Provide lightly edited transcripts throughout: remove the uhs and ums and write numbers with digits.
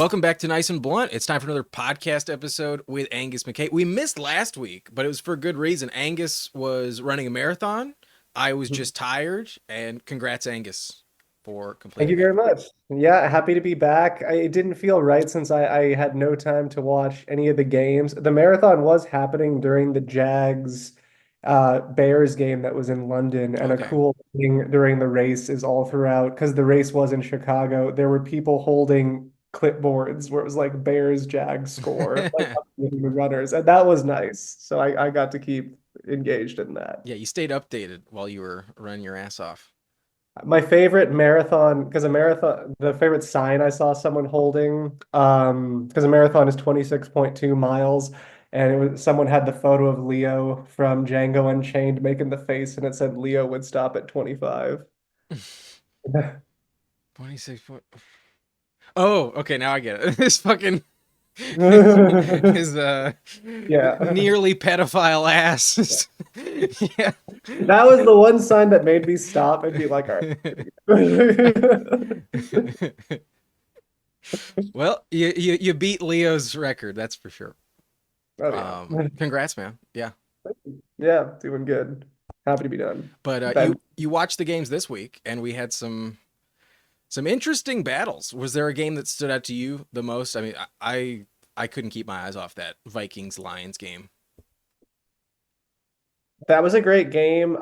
Welcome back to Nice and Blunt. It's time for another podcast episode with Angus McKay. We missed last week, but it was for good reason. Angus was running a marathon. I was just tired, and congrats, Angus, for Thank completing you that. very much. Yeah, happy to be back. It didn't feel right since I had no time to watch any of the games. The marathon was happening during the Jags Bears game that was in London, and a Okay. cool thing during the race is all throughout because the race was in Chicago. There were people holding clipboards where it was like Bears Jags score, like updating the runners, and that was nice. So I got to keep engaged in that. Yeah, you stayed updated while you were running your ass off. My favorite marathon, because a marathon, the favorite sign I saw someone holding, because a marathon is 26.2 miles, and it was someone had the photo of Leo from Django Unchained making the face, and it said Leo would stop at 25. 26 foot. Oh, okay, now I get it. This fucking his Yeah. nearly pedophile ass. Yeah. That was the one sign that made me stop and be like, all right. Well, you beat Leo's record, that's for sure. Oh yeah. Congrats, man. Yeah. Yeah, doing good. Happy to be done. But Ben. you watched the games this week, and we had some interesting battles. Was there a game that stood out to you the most? I mean, I couldn't keep my eyes off that Vikings Lions game. That was a great game.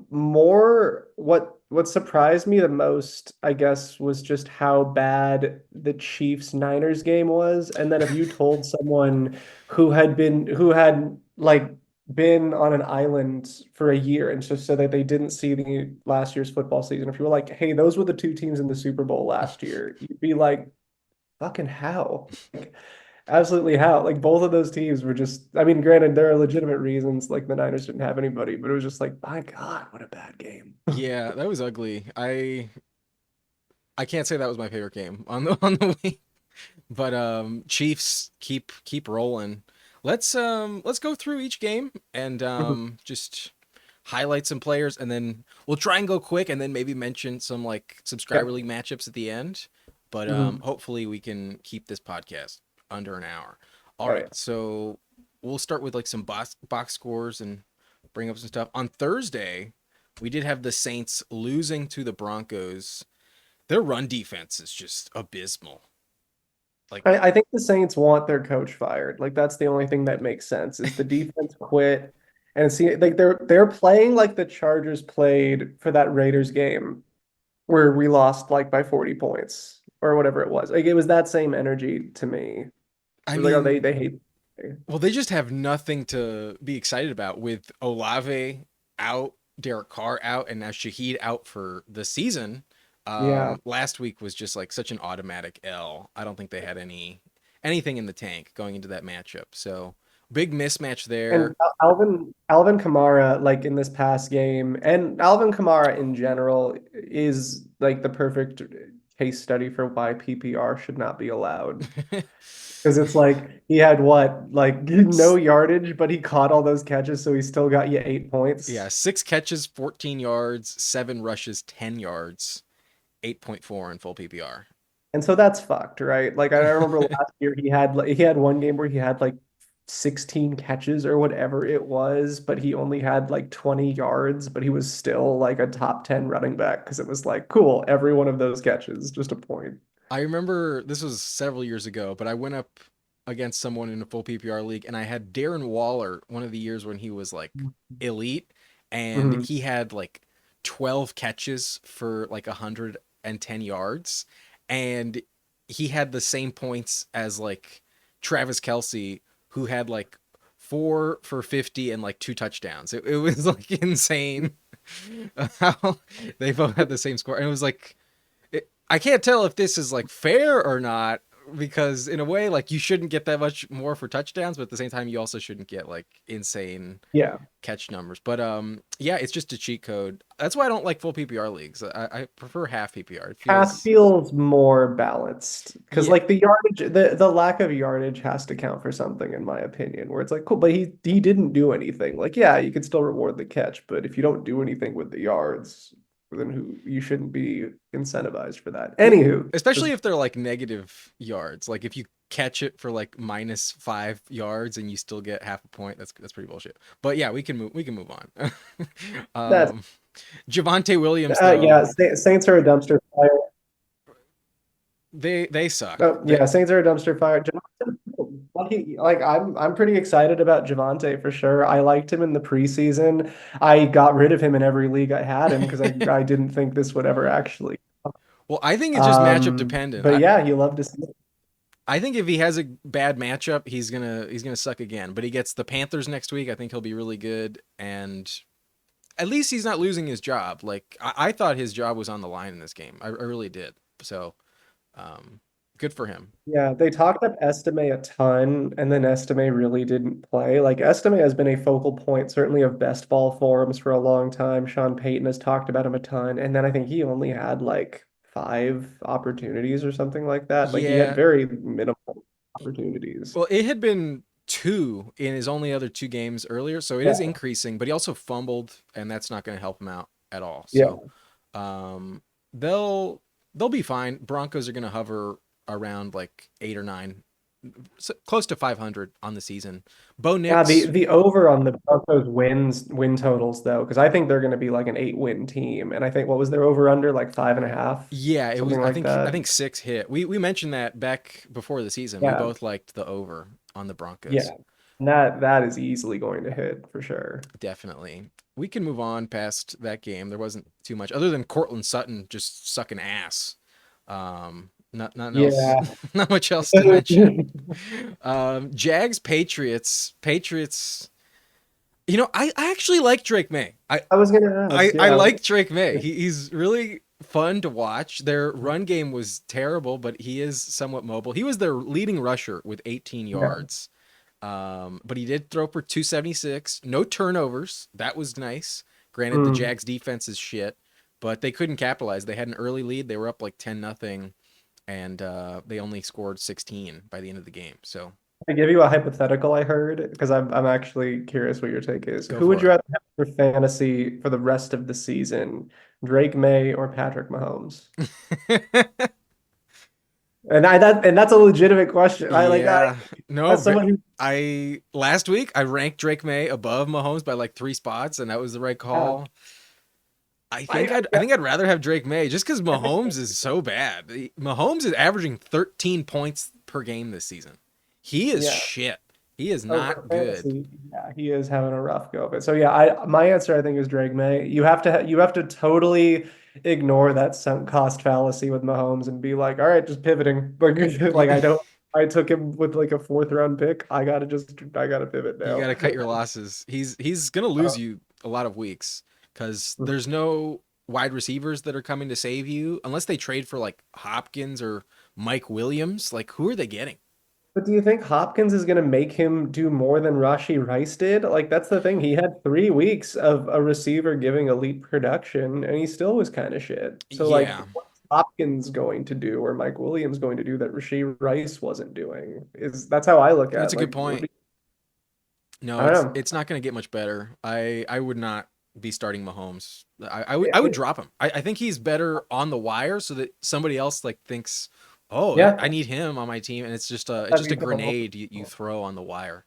More what surprised me the most, I guess, was just how bad the Chiefs Niners game was. And then if you told someone who had like been on an island for a year and just said that they didn't see the last year's football season, if you were like, hey, those were the two teams in the Super Bowl last year, you'd be like, fucking how? Like, absolutely how? Like both of those teams were just, I mean, granted, there are legitimate reasons, like the Niners didn't have anybody, but it was just like, my God, what a bad game. Yeah, that was ugly. I can't say that was my favorite game on the on the week, but Chiefs keep rolling. Let's go through each game and just highlight some players, and then we'll try and go quick, and then maybe mention some like Yeah. subscriber league matchups at the end. But Mhm. hopefully we can keep this podcast under an hour. All Oh right, yeah. so we'll start with like some box scores and bring up some stuff. On Thursday, we did have the Saints losing to the Broncos. Their run defense is just abysmal. Like, I think the Saints want their coach fired. Like that's the only thing that makes sense is the defense quit. And see, like they're playing like the Chargers played for that Raiders game where we lost like by 40 points or whatever it was. Like it was that same energy to me. It I was like, oh, mean, they hate. well, they just have nothing to be excited about with Olave out, Derek Carr out, and now Shaheed out for the season. Yeah. Last week was just like such an automatic L. I don't think they had anything in the tank going into that matchup. So big mismatch there. And Alvin Kamara, like in this past game, and Alvin Kamara in general is like the perfect case study for why PPR should not be allowed. Because it's like he had what, like no yardage, but he caught all those catches, so he still got you 8 points. Yeah, 6 catches, 14 yards, 7 rushes, 10 yards, 8.4 in full PPR. And so that's fucked, right? Like I remember last year he had one game where he had like 16 catches or whatever it was, but he only had like 20 yards, but he was still like a top 10 running back because it was like, cool, every one of those catches, just a point. I remember this was several years ago, but I went up against someone in a full PPR league, and I had Darren Waller one of the years when he was like elite, and Mhm. he had like 12 catches for like 110 yards, and he had the same points as like Travis Kelsey, who had like 4 for 50 and like 2 touchdowns. It was like insane how they both had the same score, and it was like I can't tell if this is like fair or not because in a way like you shouldn't get that much more for touchdowns, but at the same time you also shouldn't get like insane Yeah. catch numbers. But yeah, it's just a cheat code. That's why I don't like full PPR leagues. I prefer half PPR. It Half feels feels more balanced because yeah. like the yardage, the lack of yardage has to count for something in my opinion. Where it's like, cool, but he didn't do anything. Like, yeah, you could still reward the catch, but if you don't do anything with the yards, then who you shouldn't be incentivized for that. Well, Anywho, especially if they're like negative yards. Like if you catch it for like -5 yards and you still get half a point, that's pretty bullshit. But yeah, we can move on. that's um, Javonte Williams though, yeah. Saints are a dumpster fire. they suck. Oh yeah, Saints are a dumpster fire. I'm pretty excited about Javonte for sure. I liked him in the preseason. I got rid of him in every league I had him because I didn't think this would ever actually. Well, I think it's just matchup dependent. But yeah, you love to see it. I think if he has a bad matchup, he's gonna suck again. But he gets the Panthers next week. I think he'll be really good, and at least he's not losing his job. Like I thought his job was on the line in this game. I really did. So, good for him. Yeah, they talked up Estime a ton, and then Estime really didn't play. Like Estime has been a focal point, certainly of best ball forums for a long time. Sean Payton has talked about him a ton, and then I think he only had like 5 opportunities or something like that. Like he had Yeah. very minimal opportunities. Well, it had been two in his only other two games earlier, so it is Yeah, increasing. But he also fumbled, and that's not going to help him out at all. yeah. So, um, they'll be fine. Broncos are going to hover around like 8 or 9, so close to 500 on the season. Bo Yeah, the Nix, the over on the Broncos win totals though, because I think they're going to be like an 8-win team, and I think what was their over under like 5.5, yeah, it was. something I like think I that. think 6 hit. We mentioned that back before the season. We Yeah, both liked the over on the yeah, Broncos. and that is easily going to hit for sure. Definitely. We can move on past that game. There wasn't too much other than Cortland Sutton just sucking ass. Not nothing else. Yeah. Not much else to mention. Jags Patriots. Patriots. I actually like Drake May. I I was gonna I ask, I yeah. like Drake May. He's really fun to watch. Their run game was terrible, but he is somewhat mobile. He was their leading rusher with 18 Yeah. yards. But he did throw for 276. No turnovers. That was nice. Granted, the Mm. Jags defense is shit, but they couldn't capitalize. They had an early lead. They were up like 10-0, and they only scored 16 by the end of the game. So I give you a hypothetical I heard because I'm actually curious what your take is. go Who would for you it. rather have for fantasy for the rest of the season? Drake May or Patrick Mahomes? And that's a legitimate question. Yeah. No, As someone who I last week I ranked Drake May above Mahomes by like 3 spots, and that was the right yeah, call. I I, think I'd rather have Drake May just because Mahomes is so bad. Mahomes is averaging 13 points per game this season. He is yeah. shit. He is Over not good. fantasy, yeah, he is having a rough go of it. So yeah, I my answer I think is Drake May. You have to totally ignore that sunk cost fallacy with Mahomes and be like, all right, just pivoting. You, Like I don't. I took him with like a fourth round pick. I gotta pivot you got now. to cut your losses. He's gonna lose Uh, you a lot of weeks because there's no wide receivers that are coming to save you unless they trade for like Hopkins or Mike Williams. Like who are they getting? but do you think Hopkins is gonna make him do more than Rashi Rice did? Like that's the thing. He had 3 weeks of a receiver giving elite production, and he still was kind of shit. So like, Yeah, what's Hopkins going to do, or Mike Williams going to do that Rasheed Rice wasn't doing? Is that's how I look at that's it. a Like, good what point. do No, I it's don't know. it's not going to get much better. I would not be starting Mahomes. I would Yeah, drop him. I think he's better on the wire so that somebody else like thinks, oh, I yeah, need him on my team, and it's that'd just be a phenomenal. grenade you throw on the wire.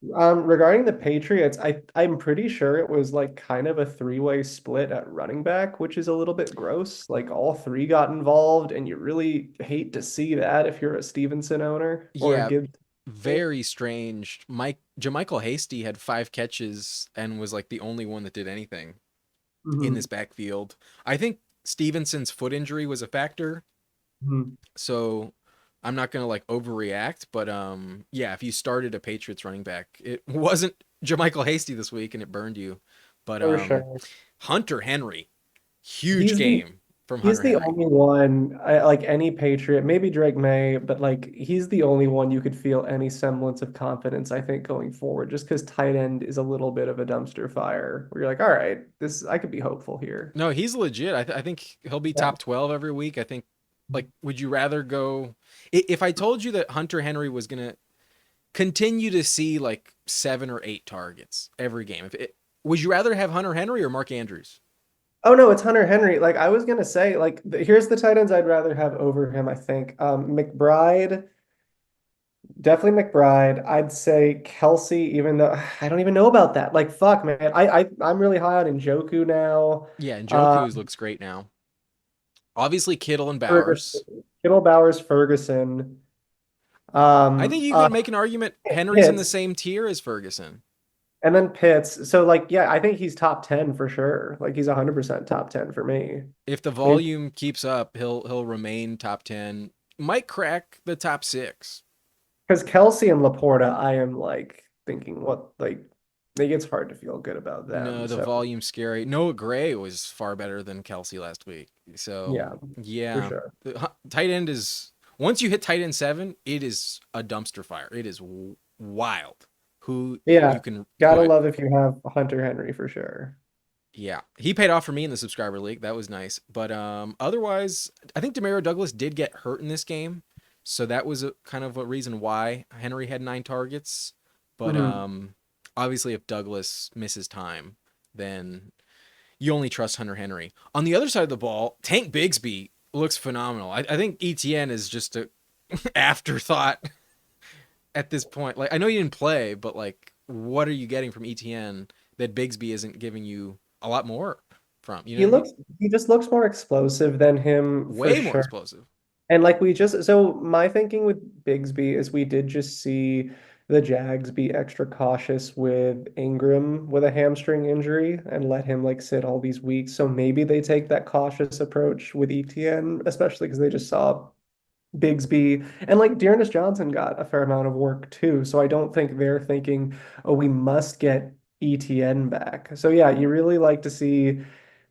Regarding the Patriots, I'm pretty sure it was like kind of a three-way split at running back, which is a little bit gross. Like all three got involved, and you really hate to see that if you're a Stevenson owner or a Yeah, Gibbs. very strange. Jamichael Hasty had 5 catches and was like the only one that did anything in this Mhm, backfield. I think Stevenson's foot injury was a factor. mhm. So I'm not gonna like overreact, but yeah, if you started a Patriots running back, it wasn't Jermichael Hasty this week and it burned you. But For sure. Hunter Henry, huge He's the game from he's Hunter the Henry. only one, like any Patriot, maybe Drake May, but like he's the only one you could feel any semblance of confidence, I think, going forward, just because tight end is a little bit of a dumpster fire where you're like, all right, this I could be hopeful here. No, he's legit. I think he'll be Yeah. top 12 every week. I think like would you rather go if I told you that Hunter Henry was gonna continue to see like 7 or 8 targets every game? Would you rather have Hunter Henry or Mark Andrews? Oh no, it's Hunter Henry. Like I was gonna say, like here's the tight ends I'd rather have over him, I think. McBride, definitely McBride. I'd say Kelsey, even though I don't even know about that. Like fuck, man. I'm really high on Njoku now. Yeah, and Joku's Um, looks great now. Obviously, Kittle and Ferguson, Bowers. Kittle Bowers, Ferguson. I think you Uh, could make an argument Henry's in the Pitts, same tier as Ferguson. and then Pitts. So like, yeah, I think he's top 10 for sure. Like he's 100% top 10 for me. If the I mean, volume keeps up, he'll remain top 10. Might crack the top 6. because Kelsey and Laporta, I am like thinking what like it gets hard to feel good about No, them. the So volume's scary. Noah Gray was far better than Kelsey last week. So, yeah, for yeah. sure. Tight end is once you hit tight end 7, it is a dumpster fire. It is wild who you Yeah, can gotta put. love if you have Hunter Henry for sure. Yeah, he paid off for me in the subscriber league. That was nice. But otherwise, I think Demario Douglas did get hurt in this game, so that was kind of a reason why Henry had 9 targets. But Mhm. obviously, if Douglas misses time, then you only trust Hunter Henry. On the other side of the ball, Tank Bigsby looks phenomenal. I think ETN is just a afterthought at this point. Like I know you didn't play, but like, what are you getting from ETN that Bigsby isn't giving you a lot more from? You know He what I mean? looks he just looks more explosive than him for Way more sure. explosive. And like we just, so my thinking with Bigsby is we did just see the Jags be extra cautious with Ingram with a hamstring injury and let him like sit all these weeks. So maybe they take that cautious approach with ETN, especially because they just saw Bigsby and like Dearness Johnson got a fair amount of work too. So I don't think they're thinking, oh, we must get ETN back. So yeah, you really like to see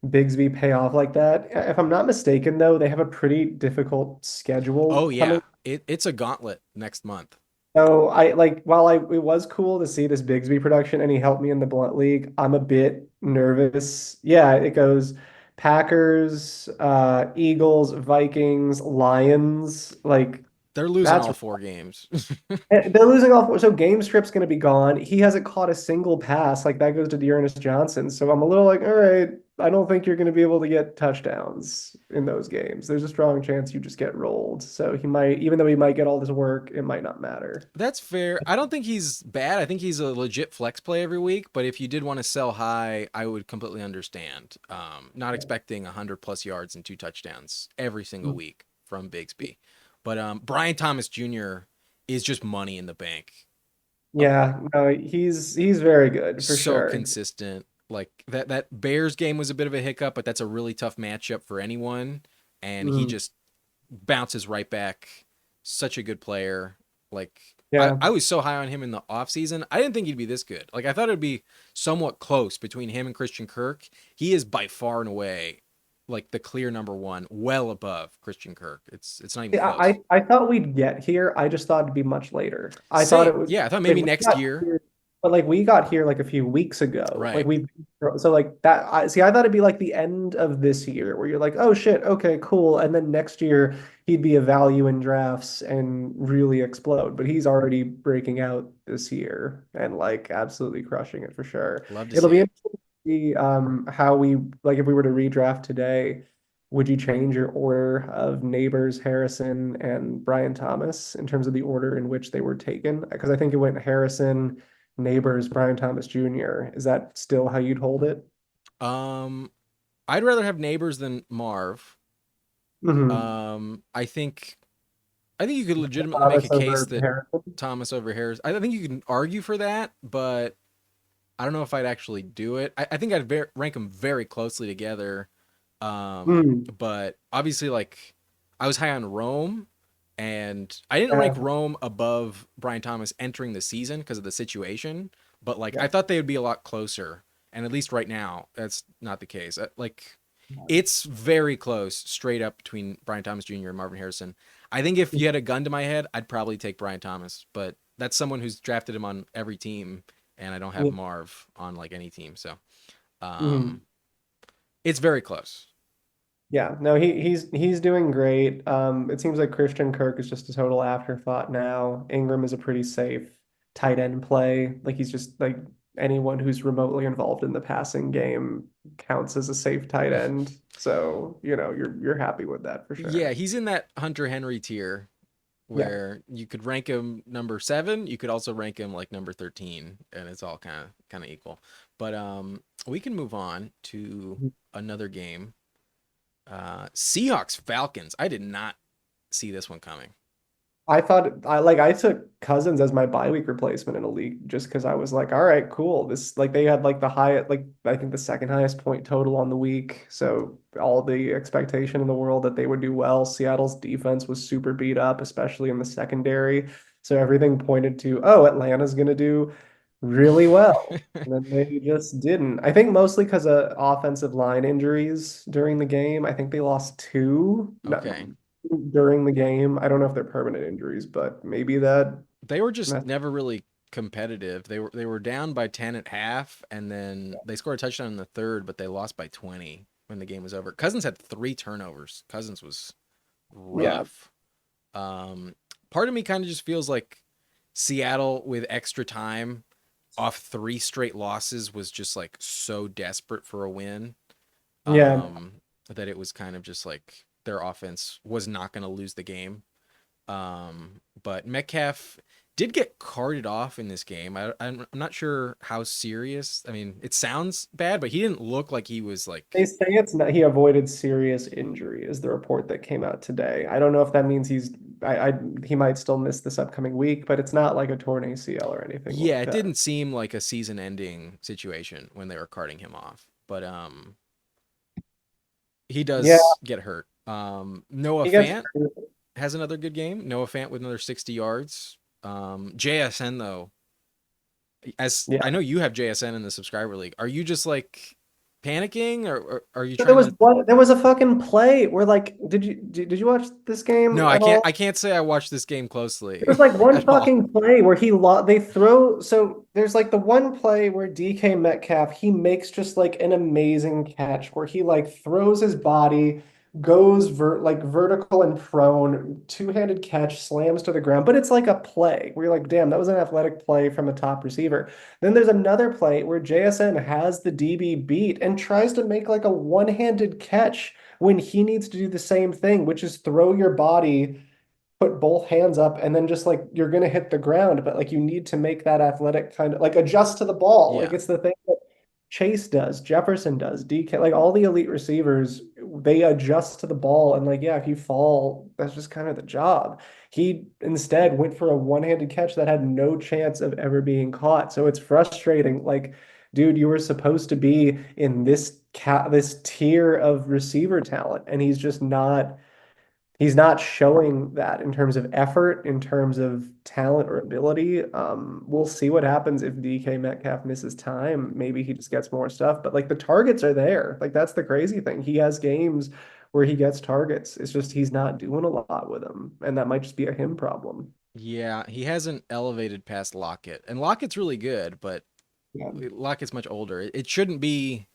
Bigsby pay off like that. If I'm not mistaken, though, they have a pretty difficult Oh schedule yeah, coming. it's a gauntlet next month. So I like while I it was cool to see this Bigsby production and he helped me in the Blunt League, I'm a bit nervous. Yeah, it goes Packers, Eagles, Vikings, Lions. Like They're losing that's all 4 games. they're losing all four. So game script's going to be gone. He hasn't caught a single pass. Like that goes to Dearness Johnson. So I'm a little like, all right, I don't think you're going to be able to get touchdowns in those games. There's a strong chance you just get rolled. So he might, even though he might get all this work, it might not matter. That's fair. I don't think he's bad. I think he's a legit flex play every week. But if you did want to sell high, I would completely understand. Not expecting 100 plus yards and 2 touchdowns every single week from Bigsby. But Brian Thomas Jr. is just money in the bank. Yeah, no, he's very good for So sure. consistent. Like that Bears game was a bit of a hiccup, but that's a really tough matchup for anyone. And he Mhm. just bounces right back. Such a good player. Like Yeah. I was so high on him in the offseason. I didn't think he'd be this good. Like I thought it'd be somewhat close between him and Christian Kirk. He is by far and away like the clear number one, well above Christian Kirk. It's not even Yeah, close. I thought we'd get here. I just thought it'd be much later. I thought it Same. was Yeah, I thought like maybe we next got year. here, but like we got here like a few weeks ago. Like Right. we so like that. I see. I thought it'd be like the end of this year where you're like, oh shit, okay, cool, and then next year he'd be a value in drafts and really explode. But he's already breaking out this year and like absolutely crushing it for sure. Love to It'll see be it. interesting to see how we like if we were to redraft today. Would you change your order of Neighbors, Harrison, and Brian Thomas in terms of the order in which they were taken? Because I think it went Harrison, Neighbors, Brian Thomas Jr. Is that still how you'd hold it? Um I'd rather have neighbors than Marv. Hmm. I think you could legitimately make a Thomas case over that Harrison? Thomas over Harris. I think you can argue for that, but I don't know if I'd actually do it. I think I'd rank them very closely together. Mm, But obviously, like I was high on Rome, and I didn't rank yeah, Rome above Brian Thomas entering the season because of the situation. But like I yeah. thought they would be a lot closer, and at least right now, that's not the case. Like it's very close, straight up between Brian Thomas Jr. and Marvin Harrison. I think if you had a gun to my head, I'd probably take Brian Thomas, but that's someone who's drafted him on every team, and I don't have Yeah. Marv on like any team, so Mhm. um, it's very close. Yeah, no, he's doing great. It seems like Christian Kirk is just a total afterthought now. Ingram is a pretty safe tight end play. Like he's just like anyone who's remotely involved in the passing game counts as a safe tight end. So, you're happy with that for Yeah, sure. he's in that Hunter Henry tier Yeah. where you could rank him number 7, you could also rank him like number 13, and it's all kind of equal. But we can move on to another game. Seahawks Falcons. I did not see this one coming. I took Cousins as my bye week replacement in a league just because I was like, all right, cool. This like they had like the high like I think the second highest point total on the week. So all the expectation in the world that they would do well. Seattle's defense was super beat up, especially in the secondary. So everything pointed to, oh, Atlanta's gonna do really well. And then they just didn't. I think mostly because of offensive line injuries during the game. I think they lost two. Okay. No, during the game. I don't know if they're permanent injuries, but maybe that. They were just that- never really competitive. They were down by 10 at half, and then they scored a touchdown in the third, but they lost by 20 when the game was over. Cousins had 3 turnovers. Cousins was Yeah, rough. Part of me kind of just feels like Seattle with extra time off 3 straight losses was just like so desperate for a win. yeah, That it was kind of just like their offense was not going to lose the game. But Metcalf did get carted off in this game. I'm not sure how serious. I mean, it sounds bad, but he didn't look like he was they like. say it's not. He avoided serious injury, is the report that came out today. I don't know if that means he might still miss this upcoming week, but it's not like a torn ACL or anything Yeah, like it that. didn't seem like a season-ending situation when they were carting him off. But he Yeah, does get hurt. Noah he gets. Fant has another good game. Noah Fant with another 60 yards. JSN though, as Yeah. I know you have JSN in the subscriber league. Are you just like panicking, or are you So there trying was to? one. There was a fucking play where like, did you watch this game No, I at can't. all? I can't say I watched this game There closely was like one at all. fucking play where they throw so there's like the one play where DK Metcalf he makes just like an amazing catch where he like throws his body, goes vertical and prone, two-handed catch, slams to the ground, but it's like a play where you're like, damn, that was an athletic play from a top receiver. Then there's another play where JSN has the DB beat and tries to make like a one-handed catch when he needs to do the same thing, which is throw your body, put both hands up, and then just like you're gonna hit the ground, but like you need to make that athletic kind of like adjust to the ball. Like Yeah, it's the thing that Chase does, Jefferson does, DK, like all the elite receivers, they adjust to the ball. And like, yeah, if you fall, that's just kind of the job. He instead went for a one-handed catch that had no chance of ever being caught. So it's frustrating. Like, dude, you were supposed to be in this tier of receiver talent, and he's not showing that in terms of effort, in terms of talent or ability. We'll see what happens if DK Metcalf misses time. Maybe he just gets more stuff, but like the targets are there. Like that's the crazy thing. He has games where he gets targets. It's just he's not doing a lot with them, and that might just be a him problem. yeah. He hasn't elevated past Lockett, and Lockett's really good, but Yeah. Lockett's much older. It shouldn't be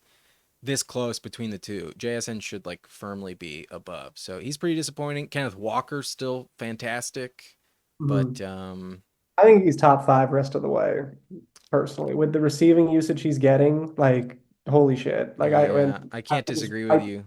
this close between the two. JSN should like firmly be above. So he's pretty disappointing. Kenneth Walker's still fantastic, but Mhm. I think he's top five rest of the way, personally. With the receiving usage he's getting, like holy shit. Like yeah, I I can't was disagree with I you.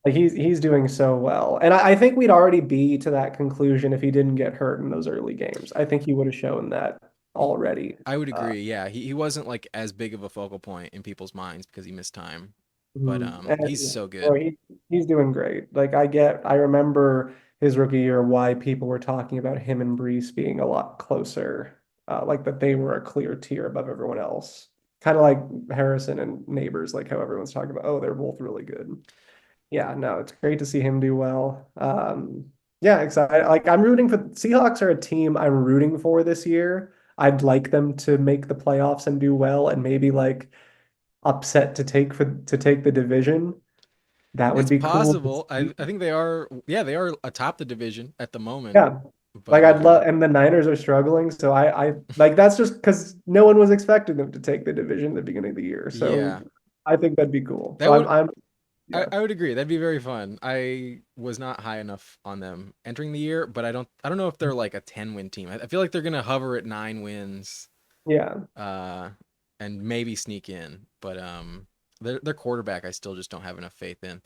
like he's doing so well. And I think we'd already be to that conclusion if he didn't get hurt in those early games. I think he would have shown that already. I would Uh, agree. Yeah, he wasn't like as big of a focal point in people's minds because he missed time. But and he's yeah, so so good. he's doing great. Like I remember his rookie year why people were talking about him and Brees being a lot closer. Like that they were a clear tier above everyone else. Kind of like Harrison and Neighbors, like how everyone's talking about, oh, they're both really good. Yeah, no, it's great to see him do well. Yeah, excited. Like I'm rooting for Seahawks are a team I'm rooting for this year. I'd like them to make the playoffs and do well and maybe like upset to take the division. That would It's be cool to possible. see. I think they are. Yeah, they are atop the division at the moment. Yeah. But Like I'd love, and the Niners are struggling, so I like that's just because no one was expecting them to take the division at the beginning of the year. So yeah, I think that'd be cool. So that would. I'm I, yeah. I would agree. That'd be very fun. I was not high enough on them entering the year, but I don't know if they're like a 10-win team. I feel like they're gonna hover at 9 wins. Yeah. Uh, and maybe sneak in. But their quarterback, I still just don't have enough faith in.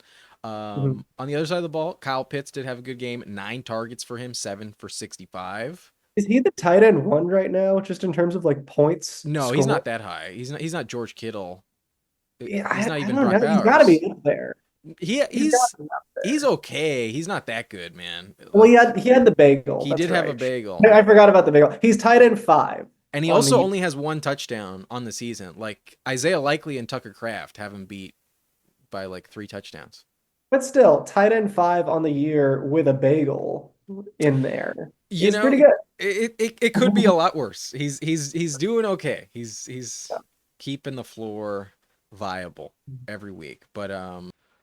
Mhm. On the other side of the ball, Kyle Pitts did have a good game. 9 targets for him, 7 for 65. Is he the tight end one right now, just in terms of like points No, he's scored? not that high. He's not George Kittle. Yeah, He's not I even don't Brock know. He's got to Bowers. be up there. He He's got he's to be up he's there. okay. He's not that good, man. Well, Like he had the bagel. he That's did have a right. bagel. I forgot about the bagel. He's tight end five And he on the also year. only has 1 touchdown on the season. Like Isaiah Likely and Tucker Kraft have him beat by like 3 touchdowns. But still, tight end five on the year with a bagel in there You is pretty know, good. it could be a lot worse. He's doing okay. He's keeping the floor viable every week. But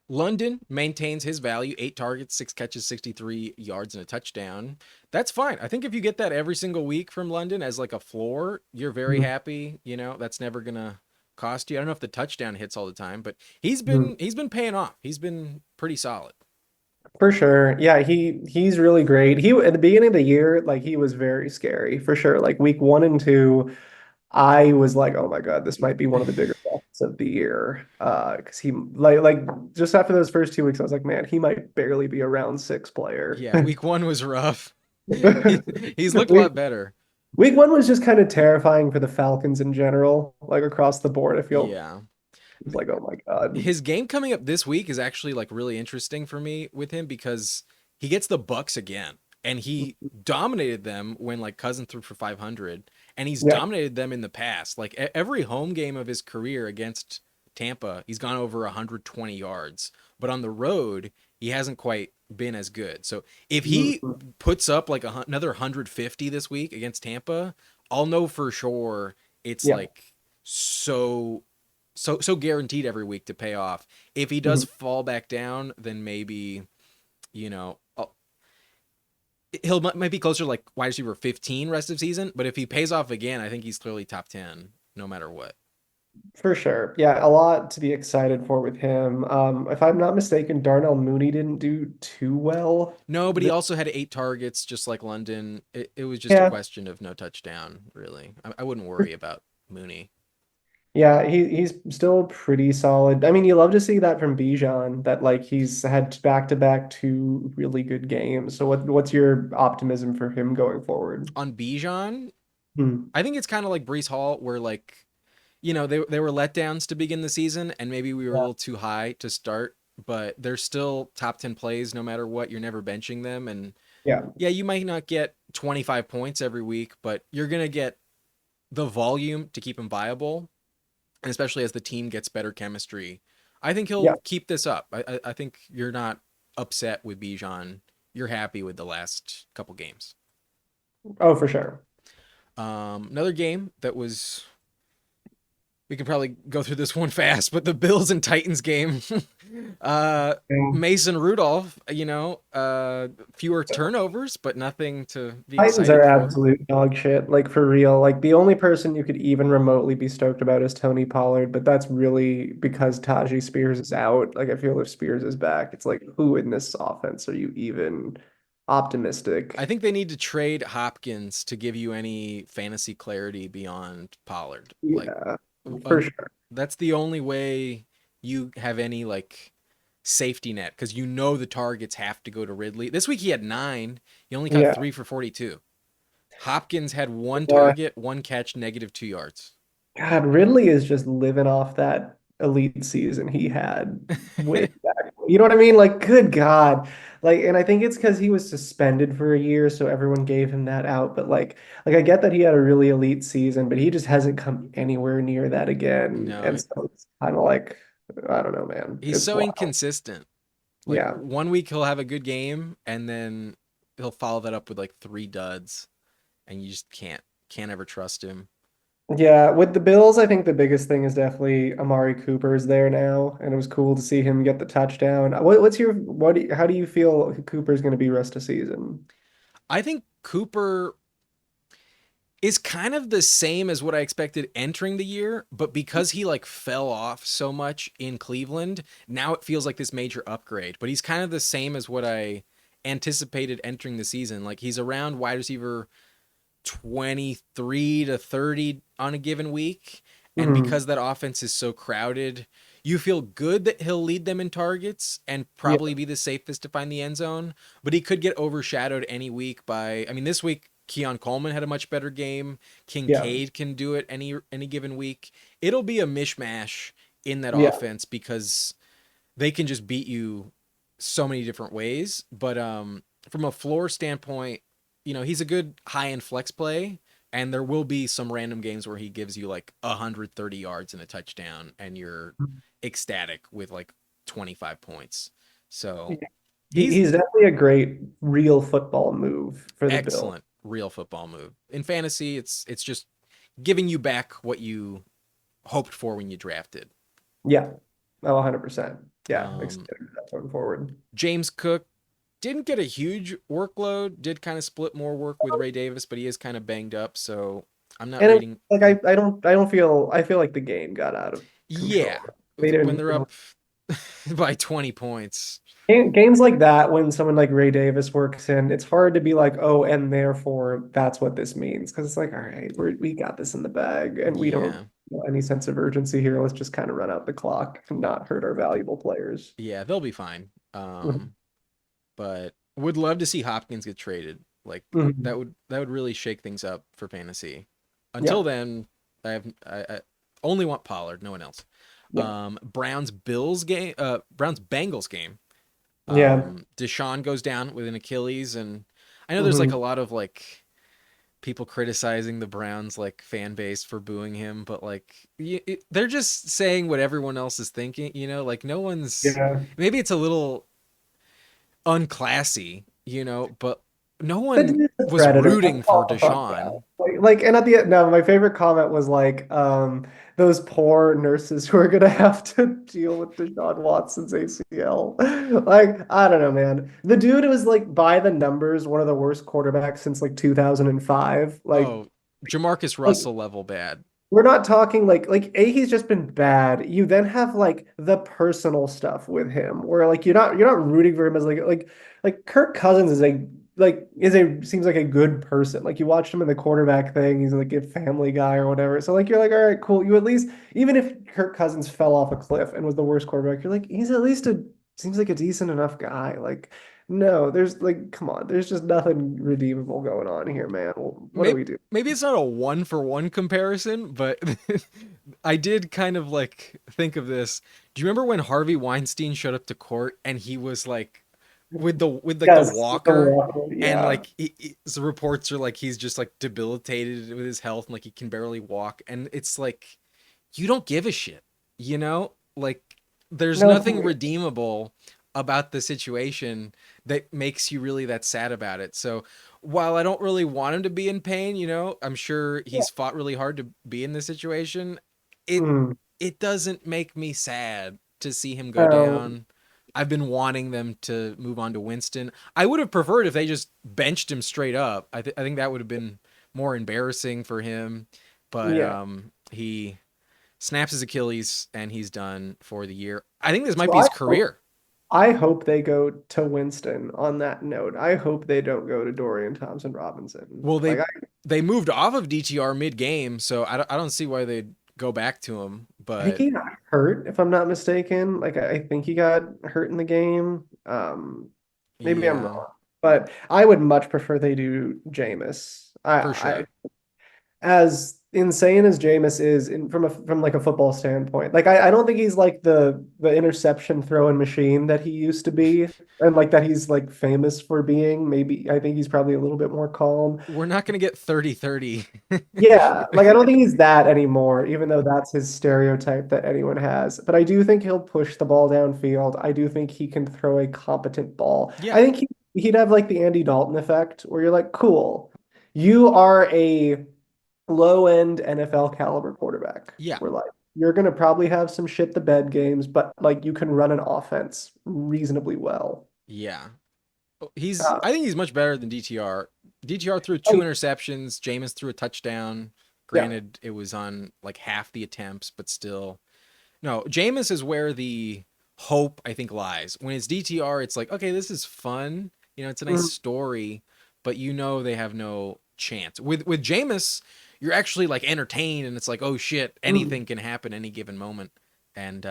London maintains his value, 8 targets, 6 catches, 63 yards, and a touchdown. That's fine. I think if you get that every single week from London as like a floor, you're very Mhm. happy. You know, that's never gonna cost you. I don't know if the touchdown hits all the time, but Mhm. he's been paying off. He's been pretty solid. For sure. Yeah, he's really great. He at the beginning of the year, like he was very scary for sure. Like week one and two, I was like, oh my God, this might be one of the bigger busts of the year. Because he like just after those first 2 weeks, I was like, man, he might barely be a round six player. Yeah, week one was rough. He, he's looked a Week lot better. week one was just kind of terrifying for the Falcons in general, like across the board. I feel Yeah. it's like, oh my God. His game coming up this week is actually like really interesting for me with him because he gets the Bucs again, and he dominated them when like Cousin threw for 500, and he's Yeah. dominated them in the past. Like every home game of his career against Tampa, he's gone over 120 yards, but on the road he hasn't quite been as good. So if he Mhm. puts up like another 150 this week against Tampa, I'll know for sure it's Yeah. like so guaranteed every week to pay off. If he does Mhm. fall back down, then maybe you know he'll might be closer to like wide receiver 15 rest of season. But if he pays off again, I think he's clearly top 10 no matter what. For sure. Yeah, a lot to be excited for with him. If I'm not mistaken, Darnell Mooney didn't do too well. No, but he also had 8 targets, just like London. It was just a Yeah. question of no touchdown, really. I wouldn't worry about Mooney. Yeah, he's still pretty solid. I mean, you love to see that from Bijan, that like he's had back-to-back two really good games. So what's your optimism for him going forward? On Bijan, Hmm. I think it's kind of like Brees Hall, where like they were letdowns to begin the season, and maybe we were a Yeah. little too high to start, but they're still top 10 plays no matter what. You're never benching them. And Yeah. yeah, you might not get 25 points every week, but you're going to get the volume to keep him viable, and especially as the team gets better chemistry. I think Yeah. he'll keep this up. I think you're not upset with Bijan. You're happy with the last couple games. Oh, for sure. Another game that was we can probably go through this one fast, but the Bills and Titans game, uh, Yeah. Mason Rudolph, fewer turnovers, but nothing to be Titans are excited for. absolute dog shit, like for real. Like the only person you could even remotely be stoked about is Tony Pollard, but that's really because Tajee Spears is out. Like I feel if Spears is back, it's like who in this offense are you even I optimistic? think they need to trade Hopkins to give you any fantasy clarity beyond Pollard. Like, Yeah, uh, for sure. that's the only way you have any like safety net because the targets have to go to Ridley. This week he had 9. He only caught Yeah. 3 for 42. Hopkins had 1 target, 1 catch, -2 yards. God, Ridley is just living off that elite season he had way back. You know what I mean? Like, good God. Like, and I think it's because he was suspended for a year, so everyone gave him that out. But like I get that he had a really elite season, but he just hasn't come anywhere near that again. No, And so it's kind of like, I don't know, man. he's It's so wild. inconsistent. Like Yeah. one week he'll have a good game and then he'll follow that up with like 3 duds, and you just can't ever trust him. Yeah, with the Bills, I think the biggest thing is definitely Amari Cooper's there now, and it was cool to see him get the touchdown. How do you feel Cooper's going to be rest of season? I think Cooper is kind of the same as what I expected entering the year, but because he like fell off so much in Cleveland, now it feels like this major upgrade. But he's kind of the same as what I anticipated entering the season. Like he's around wide receiver 23 to 30 on a given week. And Mhm. because that offense is so crowded, you feel good that he'll lead them in targets and Yeah, probably be the safest to find the end zone. But he could get overshadowed any week by, I mean, this week, Keon Coleman had a much better game. yeah, Kincaid can do it any given week. It'll be a mishmash in that yeah. offense because they can just beat you so many different ways. But from a floor standpoint, he's a good high end flex play, and there will be some random games where he gives you like 130 yards and a touchdown, and you're ecstatic with like 25 points. Yeah. So he's He's definitely a great real football move for the Bills. excellent real football move. In fantasy, it's just giving you back what you hoped for when you drafted. Yeah. Oh, 100%. Yeah, Um, excited for that going forward. James Cook didn't get a huge workload, did kind of split more work with Ray Davis, but he is kind of banged up, so I'm not And it, reading. like I don't feel I feel like the game got out of Yeah, control. They when didn't they're up by 20 points. games like that when someone like Ray Davis works in, it's hard to be like, oh, and therefore that's what this means. Because it's like, all right, we got this in the bag and we don't Yeah. any sense of urgency here. Let's just kind of run out the clock and not hurt our valuable players. Yeah, they'll be fine. Mhm. But would love to see Hopkins get traded. Like Mhm. that would really shake things up for fantasy. Until Yeah. then, I only want Pollard, no one else. Yeah. Browns Bengals game. Yeah. Deshaun goes down with an Achilles, and I know there's like Hmm. a lot of like people criticizing the Browns like fan base for booing him, but like they're just saying what everyone else is thinking. Like no one's. Yeah. Maybe it's a little unclassy, but no The one dude's a was predator. rooting for Deshaun. And at the end, no, my favorite comment was like, those poor nurses who are gonna have to deal with Deshaun Watson's ACL. Like, I don't know, man. The dude was like by the numbers, one of the worst quarterbacks since like 2005. Oh, Jamarcus Like Russell level bad. we're not talking like A, he's just been bad. You then have like the personal stuff with him where like you're not rooting for him as like Kirk Cousins is a seems like a good person. Like you watched him in the quarterback thing, he's like a family guy or whatever. So like you're like, all right, cool. You at least even if Kirk Cousins fell off a cliff and was the worst quarterback, you're like, he's at least a seems like a decent enough guy. Like, no, there's like, come on, there's just nothing redeemable going on here, man. What do Maybe we do? maybe it's not a one for one comparison, but I did kind of like think of this. Do you remember when Harvey Weinstein showed up to court and he was like with like the Yes, the walker, walker, and yeah. like the reports are like he's just like debilitated with his health and like he can barely walk, and it's like you don't give a shit, like there's No, nothing redeemable about the situation that makes you really that sad about it. So while I don't really want him to be in pain, I'm sure yeah. he's fought really hard to be in this situation. It Mm. it doesn't make me sad to see him go Um, down. I've been wanting them to move on to Winston. I would have preferred if they just benched him straight up. I think that would have been more embarrassing for him. But yeah. he snaps his Achilles and he's done for the year. I think this might So be his career. I hope they go to Winston on that note. I hope they don't go to Dorian Thompson Robinson. Well, Like they moved off of DTR mid game, so I don't see why they'd go back to him. I think But he got hurt, if I'm not mistaken. Like I think he got hurt in the game. Maybe I'm yeah, wrong. But I would much prefer they do Jameis. for I sure. as insane as Jameis is from like a football standpoint, like I don't think he's like the interception throwing machine that he used to be, and like that he's like famous for being. Maybe I think he's probably a little bit more calm. We're not gonna get 30-30. Yeah, like I don't think he's that anymore, even though that's his stereotype that anyone has. But I do think he'll push the ball downfield. I do think he can throw a competent ball. Yeah, I think he'd have like the Andy Dalton effect where you're like, cool, you are a low end NFL caliber quarterback. yeah, We're like, you're gonna probably have some shit the bed games, but like you can run an offense reasonably well. yeah. Uh, I think he's much better than DTR. DTR threw two oh, interceptions. Jameis threw a touchdown. yeah. Granted, it was on like half the attempts, but still. No, Jameis is where the hope I think lies. When it's DTR, it's like, okay, this is fun. It's a nice Mhm. story, but they have no chance. With Jameis, you're actually like entertained, and it's like, oh shit, Mm. anything can happen any given moment. And